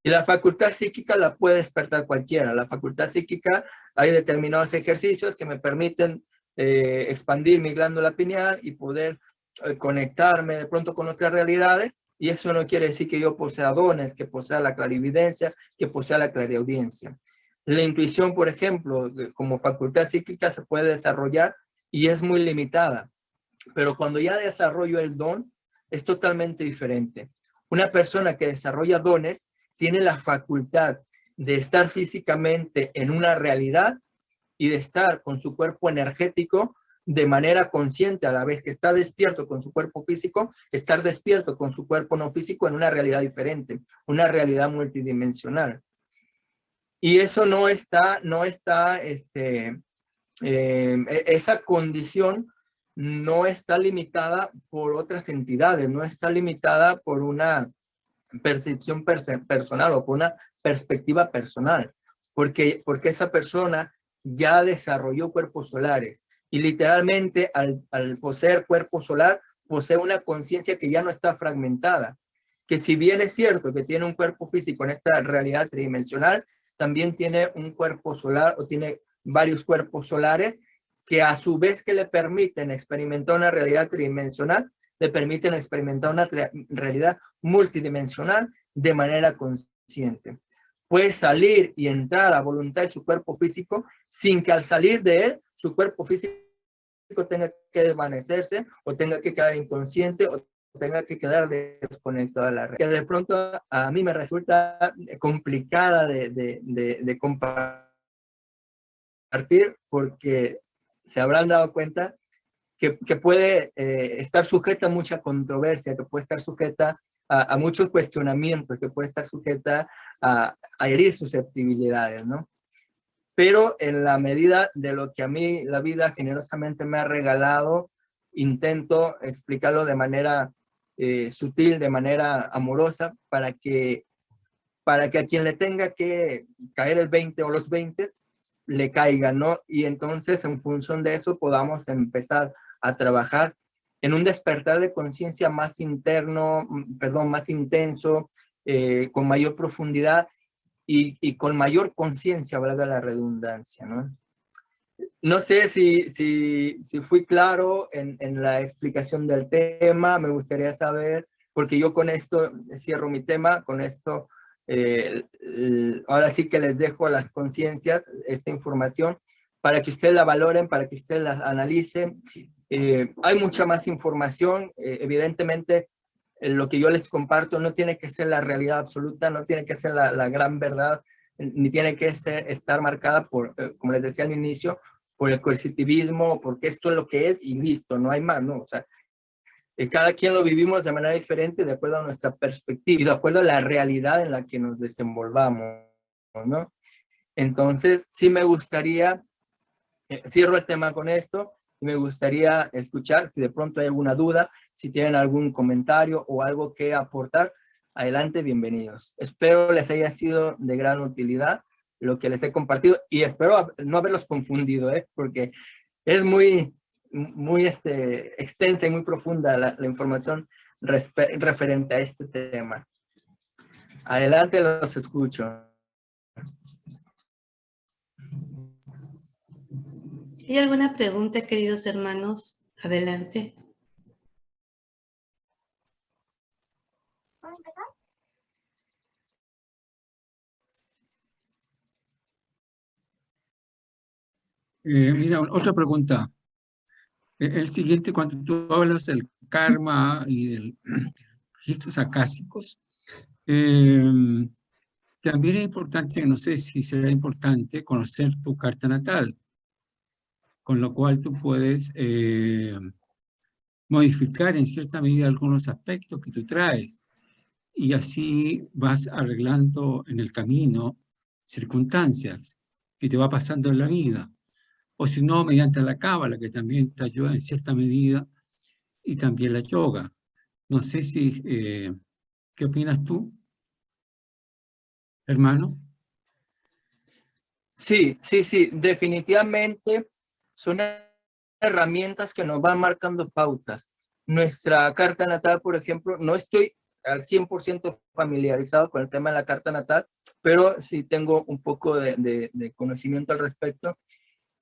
Y la facultad psíquica la puede despertar cualquiera. La facultad psíquica, hay determinados ejercicios que me permiten expandir mi glándula pineal y poder conectarme de pronto con otras realidades, y eso no quiere decir que yo posea dones, que posea la clarividencia, que posea la clariaudiencia. La intuición, por ejemplo, como facultad psíquica se puede desarrollar y es muy limitada, pero cuando ya desarrollo el don, es totalmente diferente. Una persona que desarrolla dones tiene la facultad de estar físicamente en una realidad y de estar con su cuerpo energético de manera consciente, a la vez que está despierto con su cuerpo físico, estar despierto con su cuerpo no físico en una realidad diferente, una realidad multidimensional. Y eso esa condición no está limitada por otras entidades, no está limitada por una percepción personal o por una perspectiva personal, porque esa persona ya desarrolló cuerpos solares y literalmente al poseer cuerpo solar posee una conciencia que ya no está fragmentada, que si bien es cierto que tiene un cuerpo físico en esta realidad tridimensional, también tiene un cuerpo solar o tiene varios cuerpos solares que a su vez que le permiten experimentar una realidad tridimensional, le permiten experimentar una realidad multidimensional de manera consciente. Puede salir y entrar a voluntad de su cuerpo físico sin que al salir de él, su cuerpo físico tenga que desvanecerse o tenga que quedar inconsciente o tenga que quedar desconectado de la red. Que de pronto a mí me resulta complicada de compartir porque se habrán dado cuenta que puede estar sujeta a mucha controversia, que puede estar sujeta a muchos cuestionamientos, que puede estar sujeta a herir susceptibilidades, ¿no? Pero en la medida de lo que a mí la vida generosamente me ha regalado, intento explicarlo de manera sutil, de manera amorosa, para que a quien le tenga que caer el 20 o los 20, le caiga, ¿no? Y entonces en función de eso podamos empezar a trabajar en un despertar de conciencia más interno, más intenso, con mayor profundidad y con mayor conciencia, valga la redundancia, ¿no? No sé si fui claro en la explicación del tema, me gustaría saber, porque yo con esto cierro mi tema, con esto ahora sí que les dejo a las conciencias esta información para que ustedes la valoren, para que ustedes la analicen. Hay mucha más información, evidentemente lo que yo les comparto no tiene que ser la realidad absoluta, no tiene que ser la gran verdad, ni tiene que estar marcada por, como les decía al inicio, por el coercitivismo, porque esto es lo que es y listo, no hay más, ¿no? O sea, cada quien lo vivimos de manera diferente, de acuerdo a nuestra perspectiva y de acuerdo a la realidad en la que nos desenvolvamos, ¿no? Entonces, sí me gustaría, cierro el tema con esto, me gustaría escuchar si de pronto hay alguna duda, si tienen algún comentario o algo que aportar, adelante, bienvenidos. Espero les haya sido de gran utilidad lo que les he compartido y espero no haberlos confundido, porque es muy extensa y muy profunda la información referente a este tema. Adelante, los escucho. ¿Hay alguna pregunta, queridos hermanos? Adelante. Mira, otra pregunta. El siguiente, cuando tú hablas del karma y del registros acásicos, eh, también es importante, no sé si será importante, conocer tu carta natal, con lo cual tú puedes modificar en cierta medida algunos aspectos que tú traes y así vas arreglando en el camino circunstancias que te va pasando en la vida. O si no, mediante la cábala, que también te ayuda en cierta medida, y también la yoga. No sé si, ¿qué opinas tú, hermano? Sí, sí, sí, definitivamente son herramientas que nos van marcando pautas. Nuestra carta natal, por ejemplo, no estoy al 100% familiarizado con el tema de la carta natal, pero sí tengo un poco de conocimiento al respecto.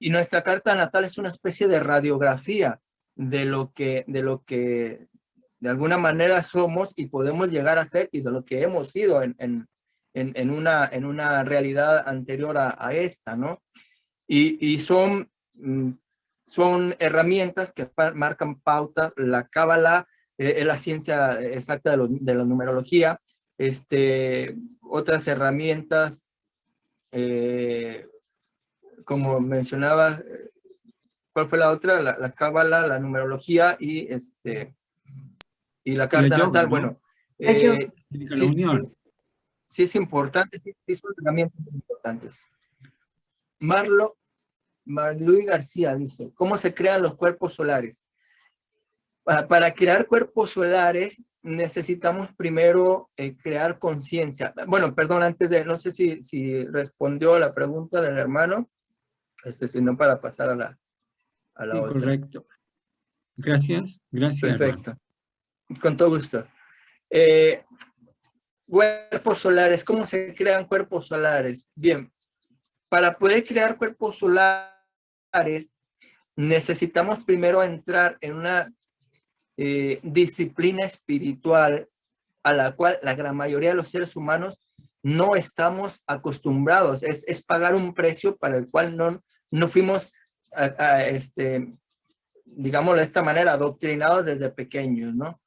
Y nuestra carta natal es una especie de radiografía de lo que de alguna manera somos y podemos llegar a ser y de lo que hemos sido en una realidad anterior a esta, ¿no? Y son herramientas que marcan pautas. La cábala es la ciencia exacta de la numerología. Otras herramientas, como mencionaba, ¿cuál fue la otra? La cábala, la numerología y la Y la carta yoga, natal. ¿no? Bueno, Yo, Significa la sí, sí, unión. sí es importante, sí, sí son herramientas muy importantes. Marluy García dice, ¿cómo se crean los cuerpos solares? Para crear cuerpos solares necesitamos primero crear conciencia. Bueno, perdón, no sé si respondió a la pregunta del hermano, sino para pasar a la Sí, otra. correcto. Gracias, gracias, hermano. Perfecto, con todo gusto. Eh, Cuerpos solares, ¿cómo se crean cuerpos solares? Bien, para poder crear cuerpos solares necesitamos primero entrar en una disciplina espiritual a la cual la gran mayoría de los seres humanos no estamos acostumbrados. Es pagar un precio para el cual no fuimos, digámoslo de esta manera, adoctrinados desde pequeños, ¿no?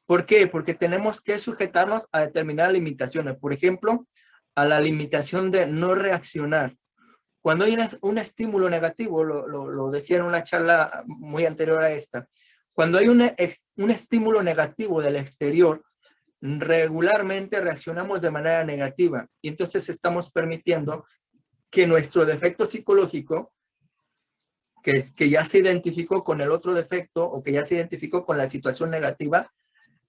¿Por qué? Porque tenemos que sujetarnos a determinadas limitaciones. Por ejemplo, a la limitación de no reaccionar. Cuando hay un estímulo negativo, lo decía en una charla muy anterior a esta, cuando hay un estímulo negativo del exterior, regularmente reaccionamos de manera negativa y entonces estamos permitiendo que nuestro defecto psicológico, que ya se identificó con el otro defecto o que ya se identificó con la situación negativa,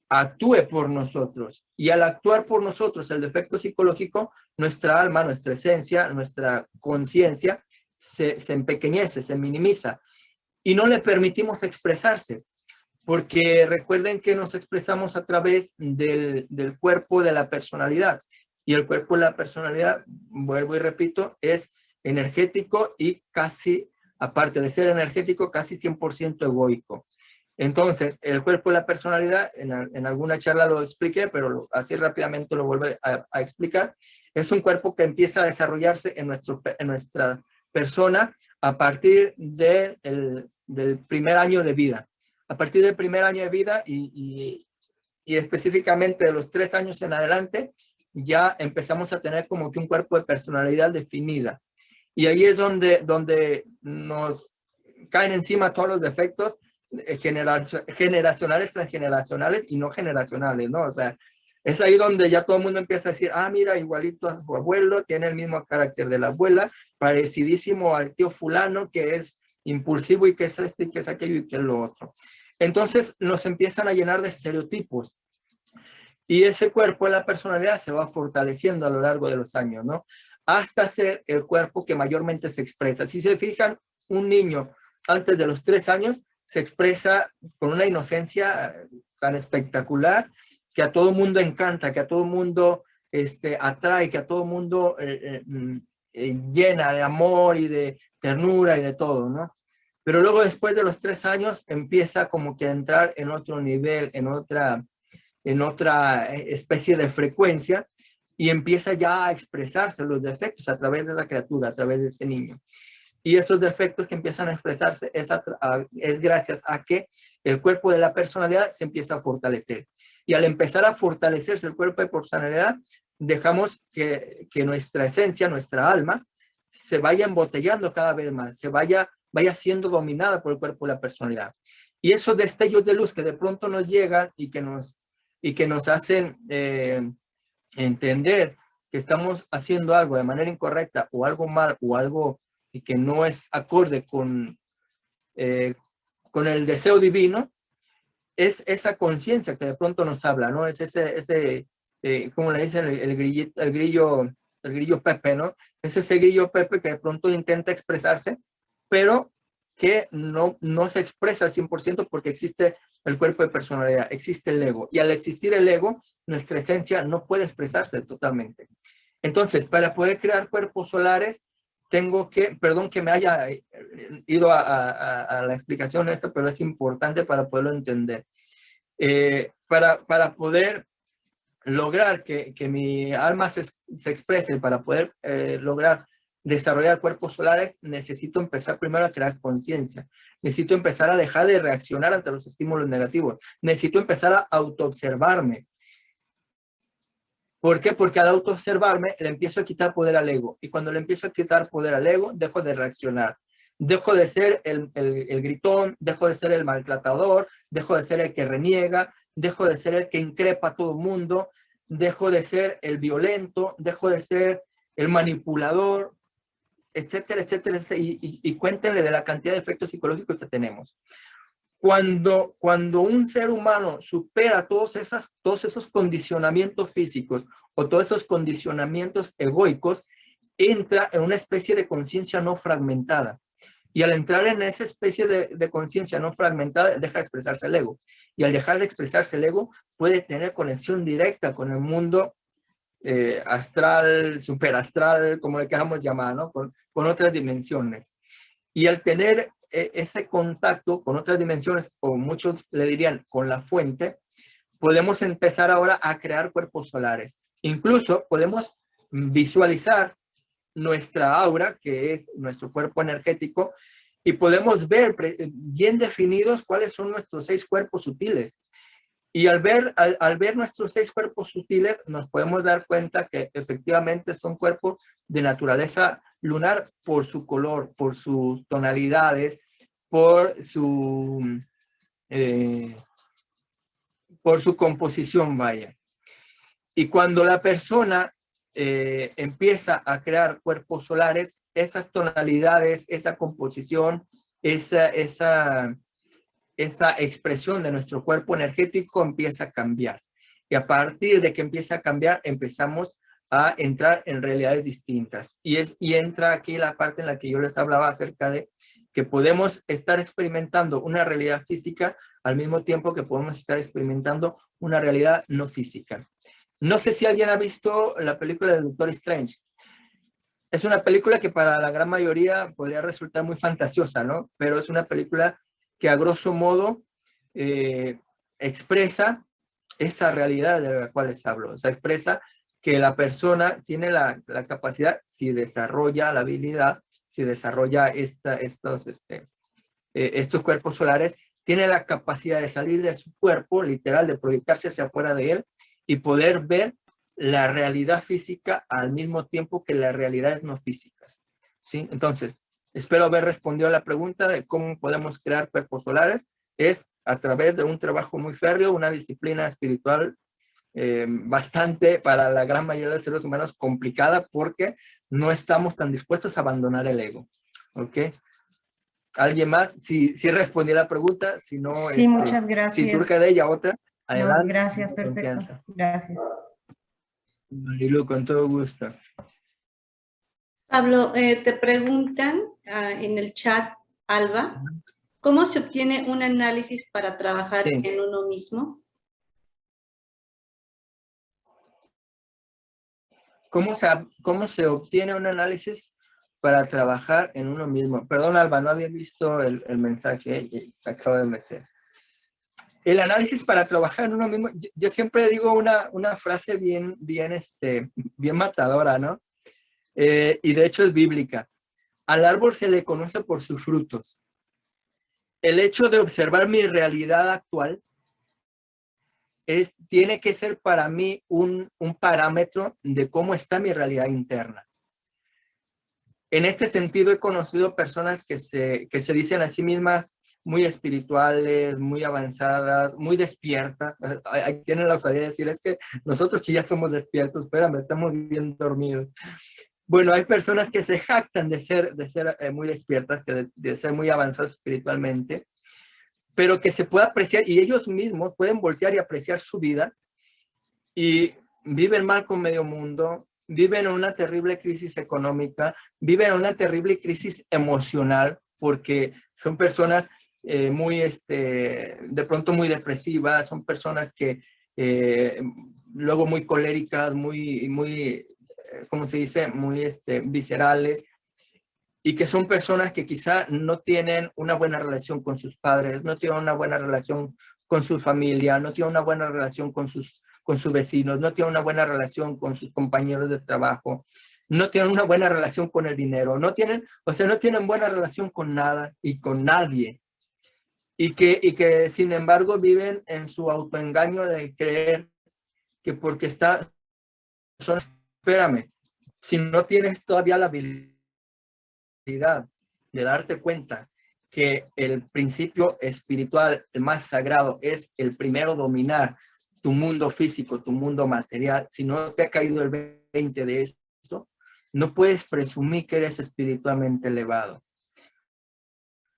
actúe por nosotros. Y al actuar por nosotros el defecto psicológico, nuestra alma, nuestra esencia, nuestra conciencia se empequeñece, se minimiza y no le permitimos expresarse. Porque recuerden que nos expresamos a través del cuerpo de la personalidad. Y el cuerpo de la personalidad, vuelvo y repito, es energético y casi, aparte de ser energético, casi 100% egoico. Entonces, el cuerpo de la personalidad, en alguna charla lo expliqué, pero así rápidamente lo vuelvo a explicar, es un cuerpo que empieza a desarrollarse en nuestra persona a partir del primer año de vida. A partir del primer año de vida y específicamente de los 3 años en adelante, ya empezamos a tener como que un cuerpo de personalidad definida. Y ahí es donde nos caen encima todos los defectos generacionales, transgeneracionales y no generacionales, ¿no? O sea, es ahí donde ya todo el mundo empieza a decir, mira, igualito a su abuelo, tiene el mismo carácter de la abuela, parecidísimo al tío fulano, que es impulsivo y que es y que es aquello y que es lo otro. Entonces nos empiezan a llenar de estereotipos y ese cuerpo de la personalidad se va fortaleciendo a lo largo de los años, ¿no? Hasta ser el cuerpo que mayormente se expresa. Si se fijan, un niño antes de los 3 años se expresa con una inocencia tan espectacular que a todo mundo encanta, que a todo mundo atrae, que a todo mundo llena de amor y de ternura y de todo, ¿no? Pero luego después de los 3 años empieza como que a entrar en otro nivel, en otra especie de frecuencia y empieza ya a expresarse los defectos a través de la criatura, a través de ese niño. Y esos defectos que empiezan a expresarse es gracias a que el cuerpo de la personalidad se empieza a fortalecer. Y al empezar a fortalecerse el cuerpo de personalidad, dejamos que nuestra esencia, nuestra alma, se vaya embotellando cada vez más, vaya siendo dominada por el cuerpo de la personalidad. Y esos destellos de luz que de pronto nos llegan y que nos hacen entender que estamos haciendo algo de manera incorrecta o algo mal o algo que no es acorde con el deseo divino, es esa conciencia que de pronto nos habla, ¿no? Es ese como le dicen, el grillo Pepe, ¿no? Es ese grillo Pepe que de pronto intenta expresarse, pero que no se expresa al 100% porque existe el cuerpo de personalidad, existe el ego. Y al existir el ego, nuestra esencia no puede expresarse totalmente. Entonces, para poder crear cuerpos solares, tengo que, perdón que me haya ido a la explicación esta, pero es importante para poderlo entender. Para poder lograr que mi alma se exprese, para poder lograr desarrollar cuerpos solares, necesito empezar primero a crear conciencia. Necesito empezar a dejar de reaccionar ante los estímulos negativos. Necesito empezar a autoobservarme. ¿Por qué? Porque al autoobservarme le empiezo a quitar poder al ego. Y cuando le empiezo a quitar poder al ego, dejo de reaccionar. Dejo de ser el gritón, dejo de ser el maltratador, dejo de ser el que reniega, dejo de ser el que increpa a todo el mundo, dejo de ser el violento, dejo de ser el manipulador, etcétera, etcétera, etcétera. Y cuéntenle de la cantidad de efectos psicológicos que tenemos. Cuando un ser humano supera todos esos condicionamientos físicos o todos esos condicionamientos egoicos, entra en una especie de conciencia no fragmentada. Y al entrar en esa especie de conciencia no fragmentada, deja de expresarse el ego. Y al dejar de expresarse el ego, puede tener conexión directa con el mundo astral, superastral, como le queramos llamar, ¿no? Con otras dimensiones. Y al tener ese contacto con otras dimensiones, o muchos le dirían con la fuente, podemos empezar ahora a crear cuerpos solares. Incluso podemos visualizar nuestra aura, que es nuestro cuerpo energético, y podemos ver bien definidos cuáles son nuestros 6 cuerpos sutiles. Y al ver nuestros 6 cuerpos sutiles, nos podemos dar cuenta que efectivamente son cuerpos de naturaleza lunar por su color, por sus tonalidades, por su composición, vaya. Y cuando la persona empieza a crear cuerpos solares, esas tonalidades, esa composición, esa expresión de nuestro cuerpo energético empieza a cambiar. Y a partir de que empieza a cambiar, empezamos a entrar en realidades distintas. Y entra aquí la parte en la que yo les hablaba acerca de que podemos estar experimentando una realidad física al mismo tiempo que podemos estar experimentando una realidad no física. No sé si alguien ha visto la película de Doctor Strange. Es una película que para la gran mayoría podría resultar muy fantasiosa, ¿no? Pero es una película que a grosso modo expresa esa realidad de la cual les hablo. O sea, expresa que la persona tiene la capacidad, si desarrolla la habilidad, si desarrolla estos cuerpos solares, tiene la capacidad de salir de su cuerpo, literal, de proyectarse hacia afuera de él y poder ver la realidad física al mismo tiempo que las realidades no físicas, ¿sí? Entonces, espero haber respondido a la pregunta de cómo podemos crear cuerpos solares. Es a través de un trabajo muy férreo, una disciplina espiritual bastante, para la gran mayoría de seres humanos, complicada, porque no estamos tan dispuestos a abandonar el ego. ¿Ok? ¿Alguien más? Si respondí a la pregunta, si no, sí, muchas gracias. Si surge de ella otra, adelante. No, gracias, perfecto. Confianza. Gracias. Marilu, con todo gusto. Pablo, te preguntan en el chat, Alba, ¿cómo se obtiene un análisis para trabajar en uno mismo? ¿Cómo se obtiene un análisis para trabajar en uno mismo? Perdón, Alba, no había visto el mensaje y acabo de meter. El análisis para trabajar en uno mismo, yo siempre digo una frase bien matadora, ¿no? Y de hecho es bíblica. Al árbol se le conoce por sus frutos. El hecho de observar mi realidad actual tiene que ser para mí un parámetro de cómo está mi realidad interna. En este sentido, he conocido personas que se dicen a sí mismas muy espirituales, muy avanzadas, muy despiertas. Ahí tienen la osadía de decir, es que nosotros que ya somos despiertos, espérame, estamos bien dormidos. Bueno, hay personas que se jactan de ser muy despiertas, de ser muy avanzadas espiritualmente, pero que se puede apreciar, y ellos mismos pueden voltear y apreciar su vida, y viven mal con medio mundo, viven en una terrible crisis económica, viven en una terrible crisis emocional, porque son personas muy, de pronto muy depresivas, son personas que luego muy coléricas, muy ¿cómo se dice? Muy viscerales, y que son personas que quizá no tienen una buena relación con sus padres, no tienen una buena relación con su familia, no tienen una buena relación con sus vecinos, no tienen una buena relación con sus compañeros de trabajo, no tienen una buena relación con el dinero, no tienen buena relación con nada y con nadie. Y que sin embargo viven en su autoengaño de creer que porque espérame, si no tienes todavía la habilidad de darte cuenta que el principio espiritual, el más sagrado, es el primero dominar tu mundo físico, tu mundo material, si no te ha caído el 20 de eso, no puedes presumir que eres espiritualmente elevado.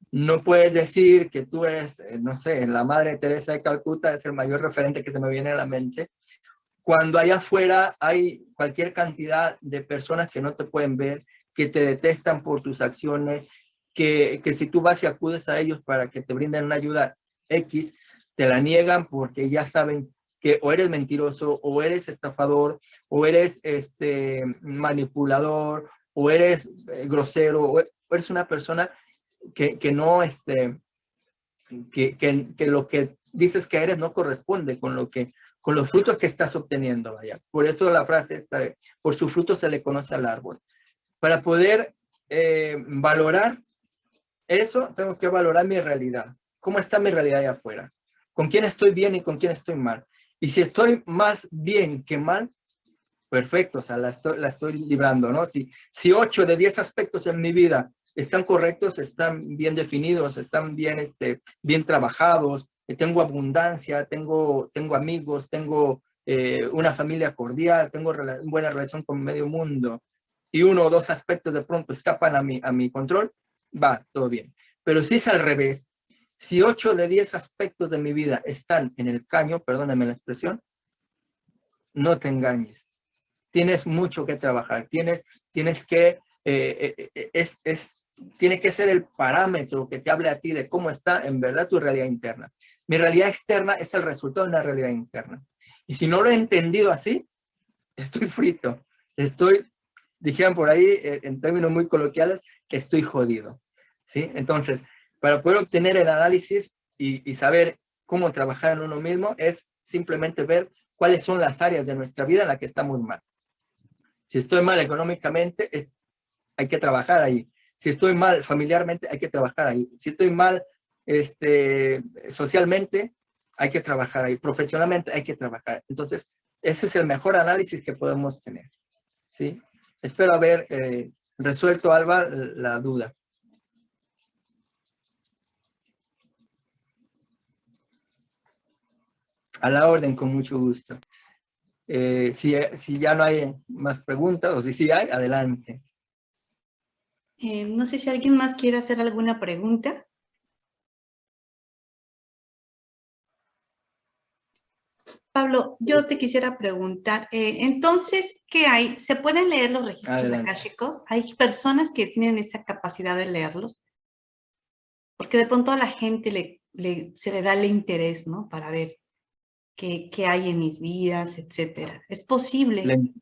No puedes decir que tú eres, no sé, la Madre Teresa de Calcuta es el mayor referente que se me viene a la mente, cuando allá afuera hay cualquier cantidad de personas que no te pueden ver, que te detestan por tus acciones, que si tú vas y acudes a ellos para que te brinden una ayuda X, te la niegan porque ya saben que o eres mentiroso, o eres estafador, o eres manipulador, o eres grosero, o eres una persona que no, que lo que dices que eres no corresponde con los frutos que estás obteniendo, vaya. Por eso la frase está, por sus frutos se le conoce al árbol. Para poder valorar eso, tengo que valorar mi realidad. ¿Cómo está mi realidad allá afuera? ¿Con quién estoy bien y con quién estoy mal? Y si estoy más bien que mal, perfecto, o sea, la estoy librando, ¿no? Si 8 de 10 aspectos en mi vida están correctos, están bien definidos, están bien trabajados, tengo abundancia, tengo amigos, tengo una familia cordial, tengo buena relación con medio mundo, y 1 o 2 aspectos de pronto escapan a mi control, va, todo bien. Pero si es al revés, si 8 de 10 aspectos de mi vida están en el caño, perdóname la expresión, no te engañes. Tienes mucho que trabajar, tiene que ser el parámetro que te hable a ti de cómo está en verdad tu realidad interna. Mi realidad externa es el resultado de una realidad interna. Y si no lo he entendido así, estoy frito. Dijeron por ahí, en términos muy coloquiales, que estoy jodido. ¿Sí? Entonces, para poder obtener el análisis y saber cómo trabajar en uno mismo, es simplemente ver cuáles son las áreas de nuestra vida en las que estamos mal. Si estoy mal económicamente, hay que trabajar ahí. Si estoy mal familiarmente, hay que trabajar ahí. Si estoy mal socialmente, hay que trabajar ahí. Profesionalmente, hay que trabajar. Entonces, ese es el mejor análisis que podemos tener. ¿Sí? Espero haber resuelto, Alba, la duda. A la orden, con mucho gusto. Si ya no hay más preguntas, o si sí hay, adelante. No sé si alguien más quiere hacer alguna pregunta. Pablo, yo te quisiera preguntar, entonces, ¿qué hay? ¿Se pueden leer los registros akáshicos? ¿Hay personas que tienen esa capacidad de leerlos? Porque de pronto a la gente se le da el interés, ¿no? Para ver qué hay en mis vidas, etcétera. ¿Es posible?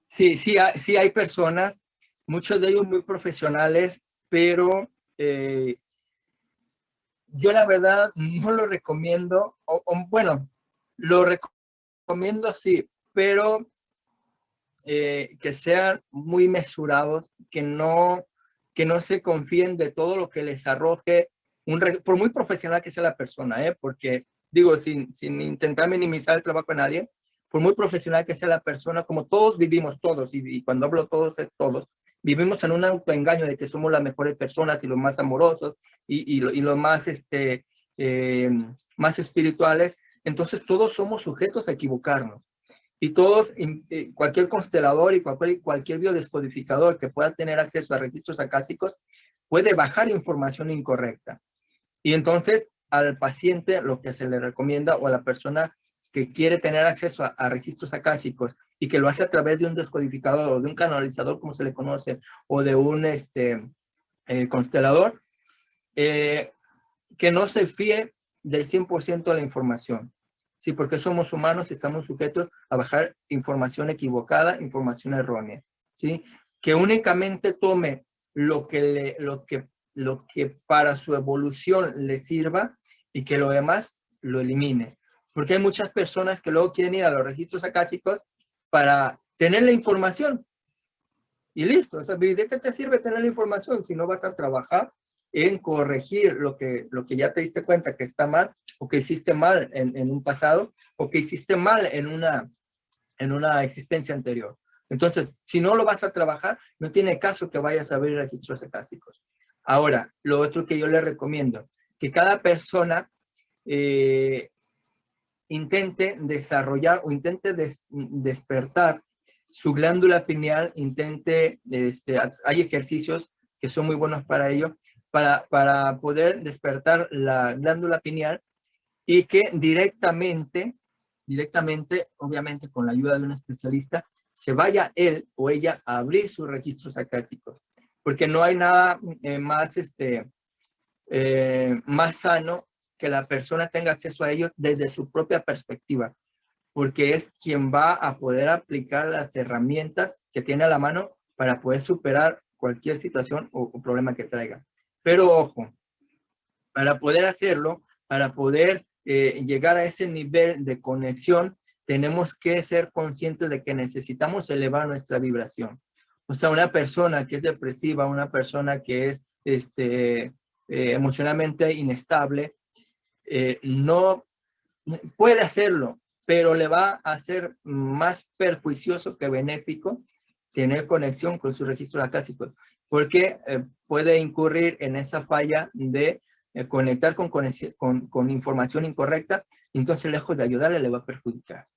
Sí, hay personas, muchos de ellos muy profesionales, pero yo la verdad no lo recomiendo, bueno, lo recomiendo sí, pero que sean muy mesurados, que no se confíen de todo lo que les arroje, por muy profesional que sea la persona, porque digo, sin intentar minimizar el trabajo de nadie, por muy profesional que sea la persona, como todos vivimos, todos, y cuando hablo todos es todos, vivimos en un autoengaño de que somos las mejores personas y los más amorosos y los más, más espirituales. Entonces todos somos sujetos a equivocarnos. Y todos, cualquier constelador y cualquier biodescodificador que pueda tener acceso a registros acásicos puede bajar información incorrecta. Y entonces al paciente lo que se le recomienda, o a la persona que quiere tener acceso a registros acásicos y que lo hace a través de un descodificador o de un canalizador, como se le conoce, o de un constelador, que no se fíe del 100% de la información. Sí, porque somos humanos y estamos sujetos a bajar información equivocada, información errónea. ¿Sí? Que únicamente tome lo que para su evolución le sirva y que lo demás lo elimine. Porque hay muchas personas que luego quieren ir a los registros acásicos para tener la información. Y listo. O sea, ¿de qué te sirve tener la información si no vas a trabajar en corregir lo que ya te diste cuenta que está mal, o que hiciste mal en un pasado, o que hiciste mal en una existencia anterior? Entonces, si no lo vas a trabajar, no tiene caso que vayas a abrir registros acásicos. Ahora, lo otro que yo le recomiendo, que cada persona intente desarrollar o intente despertar su glándula pineal, hay ejercicios que son muy buenos para ello, para poder despertar la glándula pineal, y que directamente, obviamente con la ayuda de un especialista, se vaya él o ella a abrir sus registros acásicos, porque no hay nada más sano que la persona tenga acceso a ellos desde su propia perspectiva, porque es quien va a poder aplicar las herramientas que tiene a la mano para poder superar cualquier situación o problema que traiga. Pero ojo, para poder hacerlo, para poder llegar a ese nivel de conexión, tenemos que ser conscientes de que necesitamos elevar nuestra vibración. O sea, una persona que es depresiva, una persona que es emocionalmente inestable, no puede hacerlo, pero le va a ser más perjuicioso que benéfico tener conexión con sus registros acásicos, porque puede incurrir en esa falla de conectar con información incorrecta, y entonces lejos de ayudarle le va a perjudicar.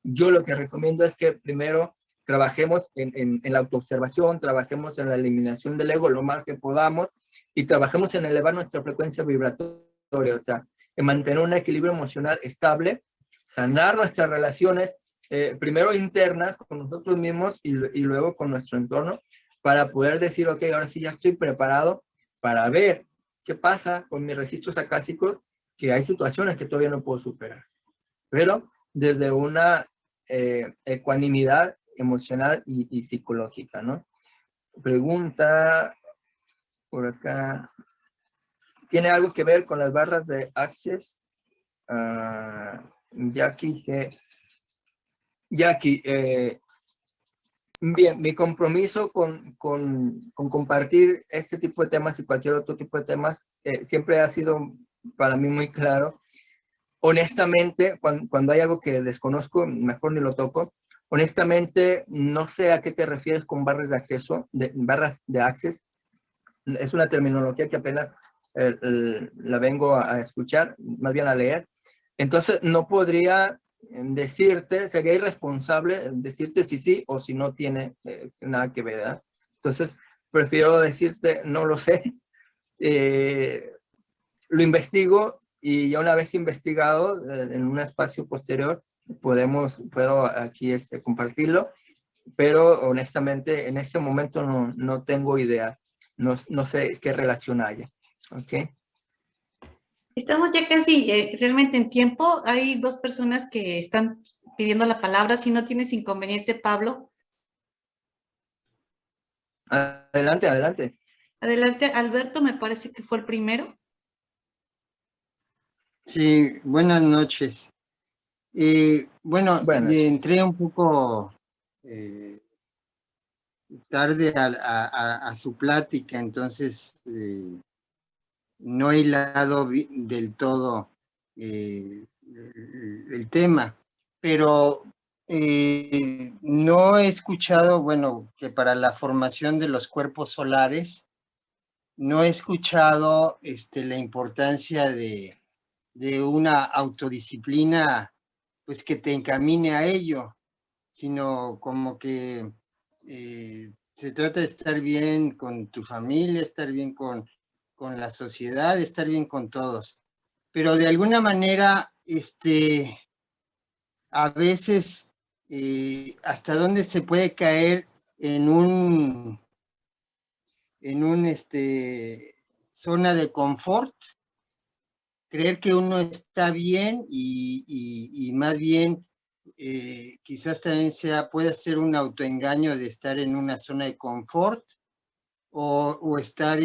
Yo lo que recomiendo es que primero trabajemos en la autoobservación, trabajemos en la eliminación del ego lo más que podamos, y trabajemos en elevar nuestra frecuencia vibratoria, o sea, en mantener un equilibrio emocional estable, sanar nuestras relaciones, primero internas con nosotros mismos y luego con nuestro entorno, para poder decir, ok, ahora sí ya estoy preparado para ver qué pasa con mis registros acásicos, que hay situaciones que todavía no puedo superar, pero desde una ecuanimidad emocional y psicológica, ¿no? Pregunta por acá. ¿Tiene algo que ver con las barras de Access? Jackie, bien, mi compromiso con compartir este tipo de temas y cualquier otro tipo de temas siempre ha sido para mí muy claro. Honestamente, cuando hay algo que desconozco, mejor ni lo toco. Honestamente, no sé a qué te refieres con barras de acceso, barras de access. Es una terminología que apenas la vengo a escuchar, más bien a leer. Entonces, no podría decirte, sería irresponsable decirte si sí o si no tiene nada que ver, ¿verdad? Entonces, prefiero decirte, no lo sé. Lo investigo, y ya una vez investigado, en un espacio posterior, puedo aquí compartirlo, pero honestamente en este momento no tengo idea, no sé qué relación haya. ¿Ok? Estamos ya casi realmente en tiempo. Hay dos personas que están pidiendo la palabra. Si no tienes inconveniente, Pablo. Adelante, adelante. Adelante, Alberto, me parece que fue el primero. Sí, buenas noches. Bueno, entré un poco tarde a su plática, entonces no he hilado del todo el tema, pero no he escuchado, bueno, que para la formación de los cuerpos solares, no he escuchado la importancia de una autodisciplina, pues que te encamine a ello, sino como que se trata de estar bien con tu familia, estar bien con la sociedad, estar bien con todos. Pero de alguna manera, a veces, hasta dónde se puede caer en un zona de confort, creer que uno está bien y más bien quizás también puede ser un autoengaño de estar en una zona de confort o estar,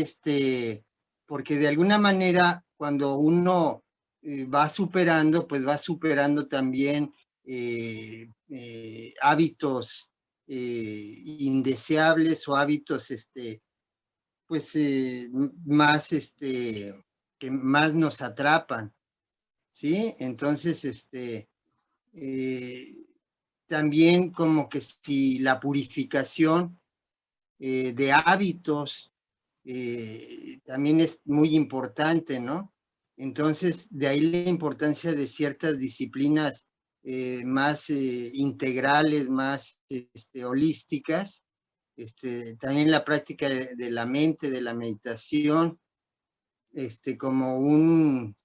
porque de alguna manera cuando uno va superando, pues va superando también hábitos indeseables o hábitos pues más que más nos atrapan, ¿sí? Entonces también como que si la purificación de hábitos también es muy importante, ¿no? Entonces, de ahí la importancia de ciertas disciplinas más integrales, más holísticas, también la práctica de la mente, de la meditación, como un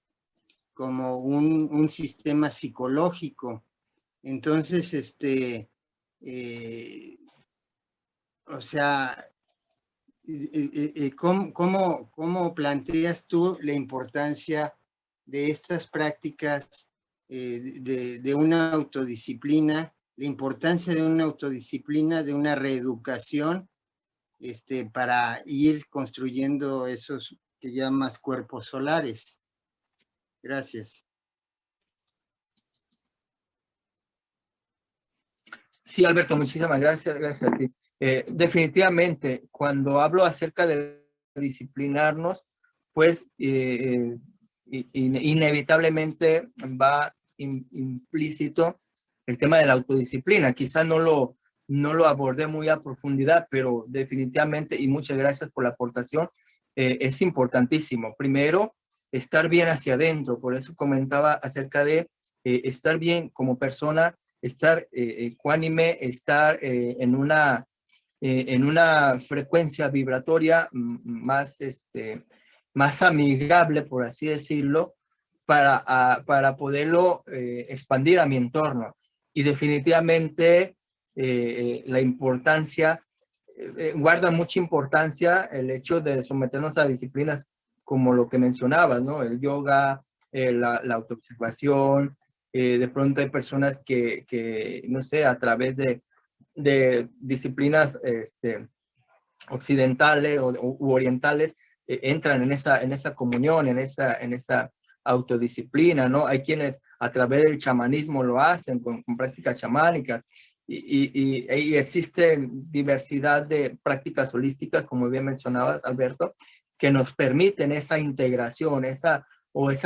sistema psicológico. Entonces, o sea, ¿cómo planteas tú la importancia de estas prácticas de una autodisciplina, la importancia de una autodisciplina, de una reeducación, para ir construyendo esos que llamas cuerpos solares? Gracias. Sí, Alberto, muchísimas gracias, gracias a ti. Definitivamente, cuando hablo acerca de disciplinarnos, pues inevitablemente va implícito el tema de la autodisciplina. Quizás no lo abordé muy a profundidad, pero definitivamente, y muchas gracias por la aportación, es importantísimo. Primero, estar bien hacia adentro. Por eso comentaba acerca de estar bien como persona, estar ecuánime, estar en una frecuencia vibratoria más amigable, por así decirlo, para poderlo expandir a mi entorno. Y definitivamente la importancia, guarda mucha importancia el hecho de someternos a disciplinas como lo que mencionabas, ¿no? El yoga, la autoobservación. De pronto hay personas que, no sé, a través de disciplinas occidentales u orientales, entran en esa comunión, en esa autodisciplina, ¿no? Hay quienes a través del chamanismo lo hacen con prácticas chamánicas y existe diversidad de prácticas holísticas, como bien mencionabas, Alberto, que nos permiten esa integración, esa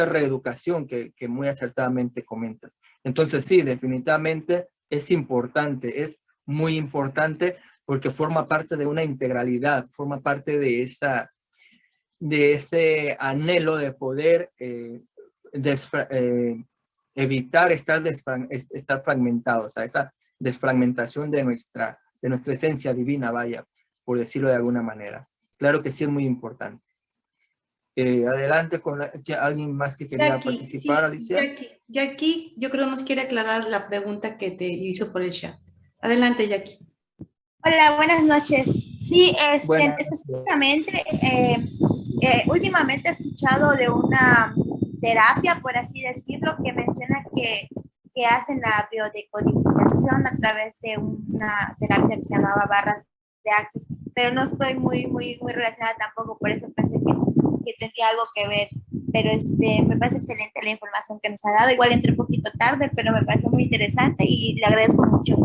reeducación que muy acertadamente comentas. Entonces sí, definitivamente es importante, es muy importante porque forma parte de una integralidad, forma parte de ese anhelo de poder evitar estar fragmentados, o sea, esa desfragmentación de nuestra esencia divina, vaya, por decirlo de alguna manera. Claro que sí es muy importante. Adelante con alguien más que quería participar, sí, Alicia. Jackie, yo creo nos quiere aclarar la pregunta que te hizo por el chat. Adelante, Jackie. Hola, buenas noches. Sí, específicamente, últimamente he escuchado de una terapia, por así decirlo, que menciona que hacen la biodecodificación a través de una terapia que se llamaba barras de Access, pero no estoy muy relacionada tampoco, por eso pensé que tendría algo que ver, pero me parece excelente la información que nos ha dado. Igual entré un poquito tarde, pero me parece muy interesante y le agradezco mucho.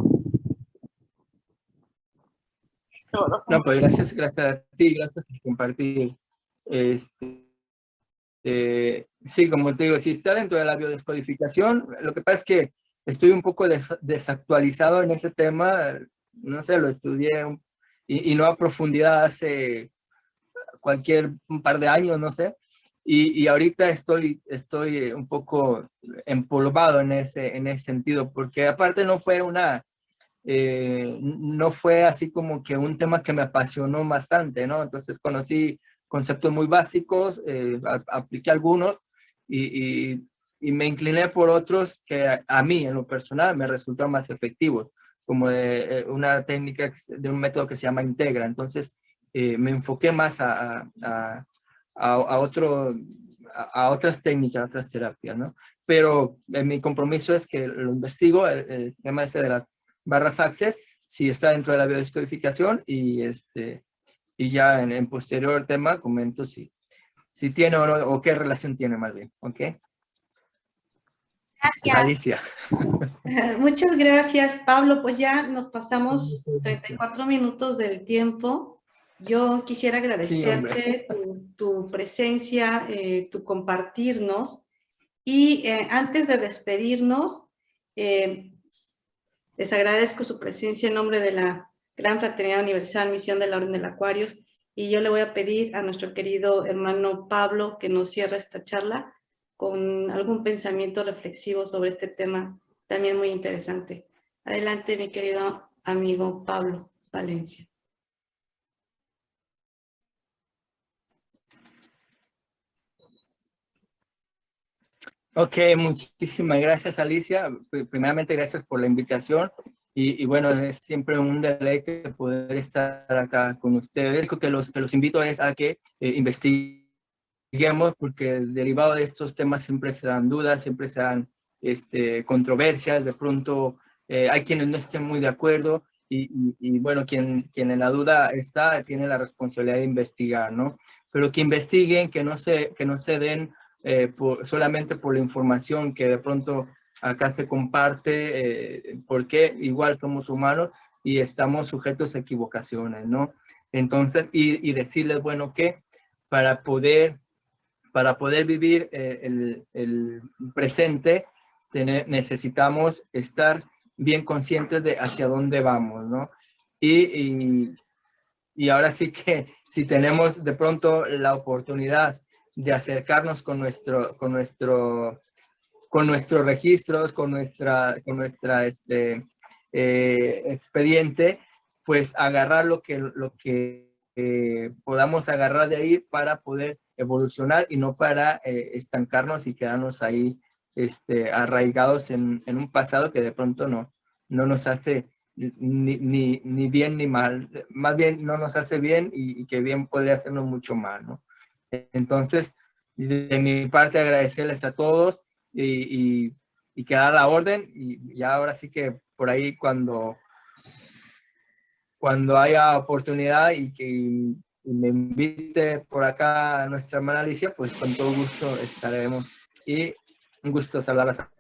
todo. No, pues gracias a ti, gracias por compartir. Sí, como te digo, si está dentro de la biodescodificación, lo que pasa es que estoy un poco desactualizado en ese tema, no sé, lo estudié y no a profundidad hace un par de años, no sé, y ahorita estoy un poco empolvado en ese sentido, porque aparte no fue así como que un tema que me apasionó bastante, ¿no? Entonces conocí conceptos muy básicos, apliqué algunos y me incliné por otros que a mí, en lo personal, me resultaron más efectivos, como de una técnica, de un método que se llama Integra. Entonces, me enfoqué más a otras técnicas, a otras terapias, ¿no? Pero mi compromiso es que lo investigo, el tema ese de las barras Access, si está dentro de la biodescodificación y ya en posterior tema comento si tiene o no, o qué relación tiene más bien, ¿ok? Gracias. Alicia. Muchas gracias, Pablo. Pues ya nos pasamos 34 minutos del tiempo. Yo quisiera agradecerte tu presencia, tu compartirnos. Y antes de despedirnos, les agradezco su presencia en nombre de la Gran Fraternidad Universal Misión de la Orden del Aquarius. Y yo le voy a pedir a nuestro querido hermano Pablo que nos cierre esta charla con algún pensamiento reflexivo sobre este tema también muy interesante. Adelante, mi querido amigo Pablo Valencia. Ok, muchísimas gracias, Alicia. Primeramente, gracias por la invitación. Y bueno, es siempre un deleite poder estar acá con ustedes. Lo que los invito es a que investiguemos, porque derivado de estos temas siempre se dan dudas, siempre se dan controversias. De pronto hay quienes no estén muy de acuerdo. Y bueno, quien en la duda está, tiene la responsabilidad de investigar, ¿no? Pero que investiguen, que no se den solamente por la información que de pronto acá se comparte, porque igual somos humanos y estamos sujetos a equivocaciones, ¿no? Entonces, y decirles, bueno, que para poder vivir el presente, necesitamos estar bien conscientes de hacia dónde vamos, ¿no? Y ahora sí que si tenemos de pronto la oportunidad de acercarnos con nuestros registros, con nuestra expediente, pues agarrar lo que podamos agarrar de ahí para poder evolucionar y no para estancarnos y quedarnos ahí arraigados en un pasado que de pronto no nos hace ni bien ni mal, más bien no nos hace bien y que bien podría hacernos mucho mal, ¿no? Entonces, de mi parte, agradecerles a todos y quedar a la orden, y ahora sí que por ahí cuando haya oportunidad y que me invite por acá a nuestra hermana Alicia, pues con todo gusto estaremos, y un gusto saludarlas a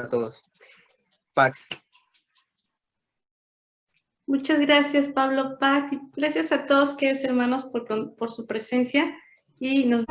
todos. Pax. Muchas gracias, Pablo Paz, y gracias a todos, queridos hermanos, por su presencia, y nos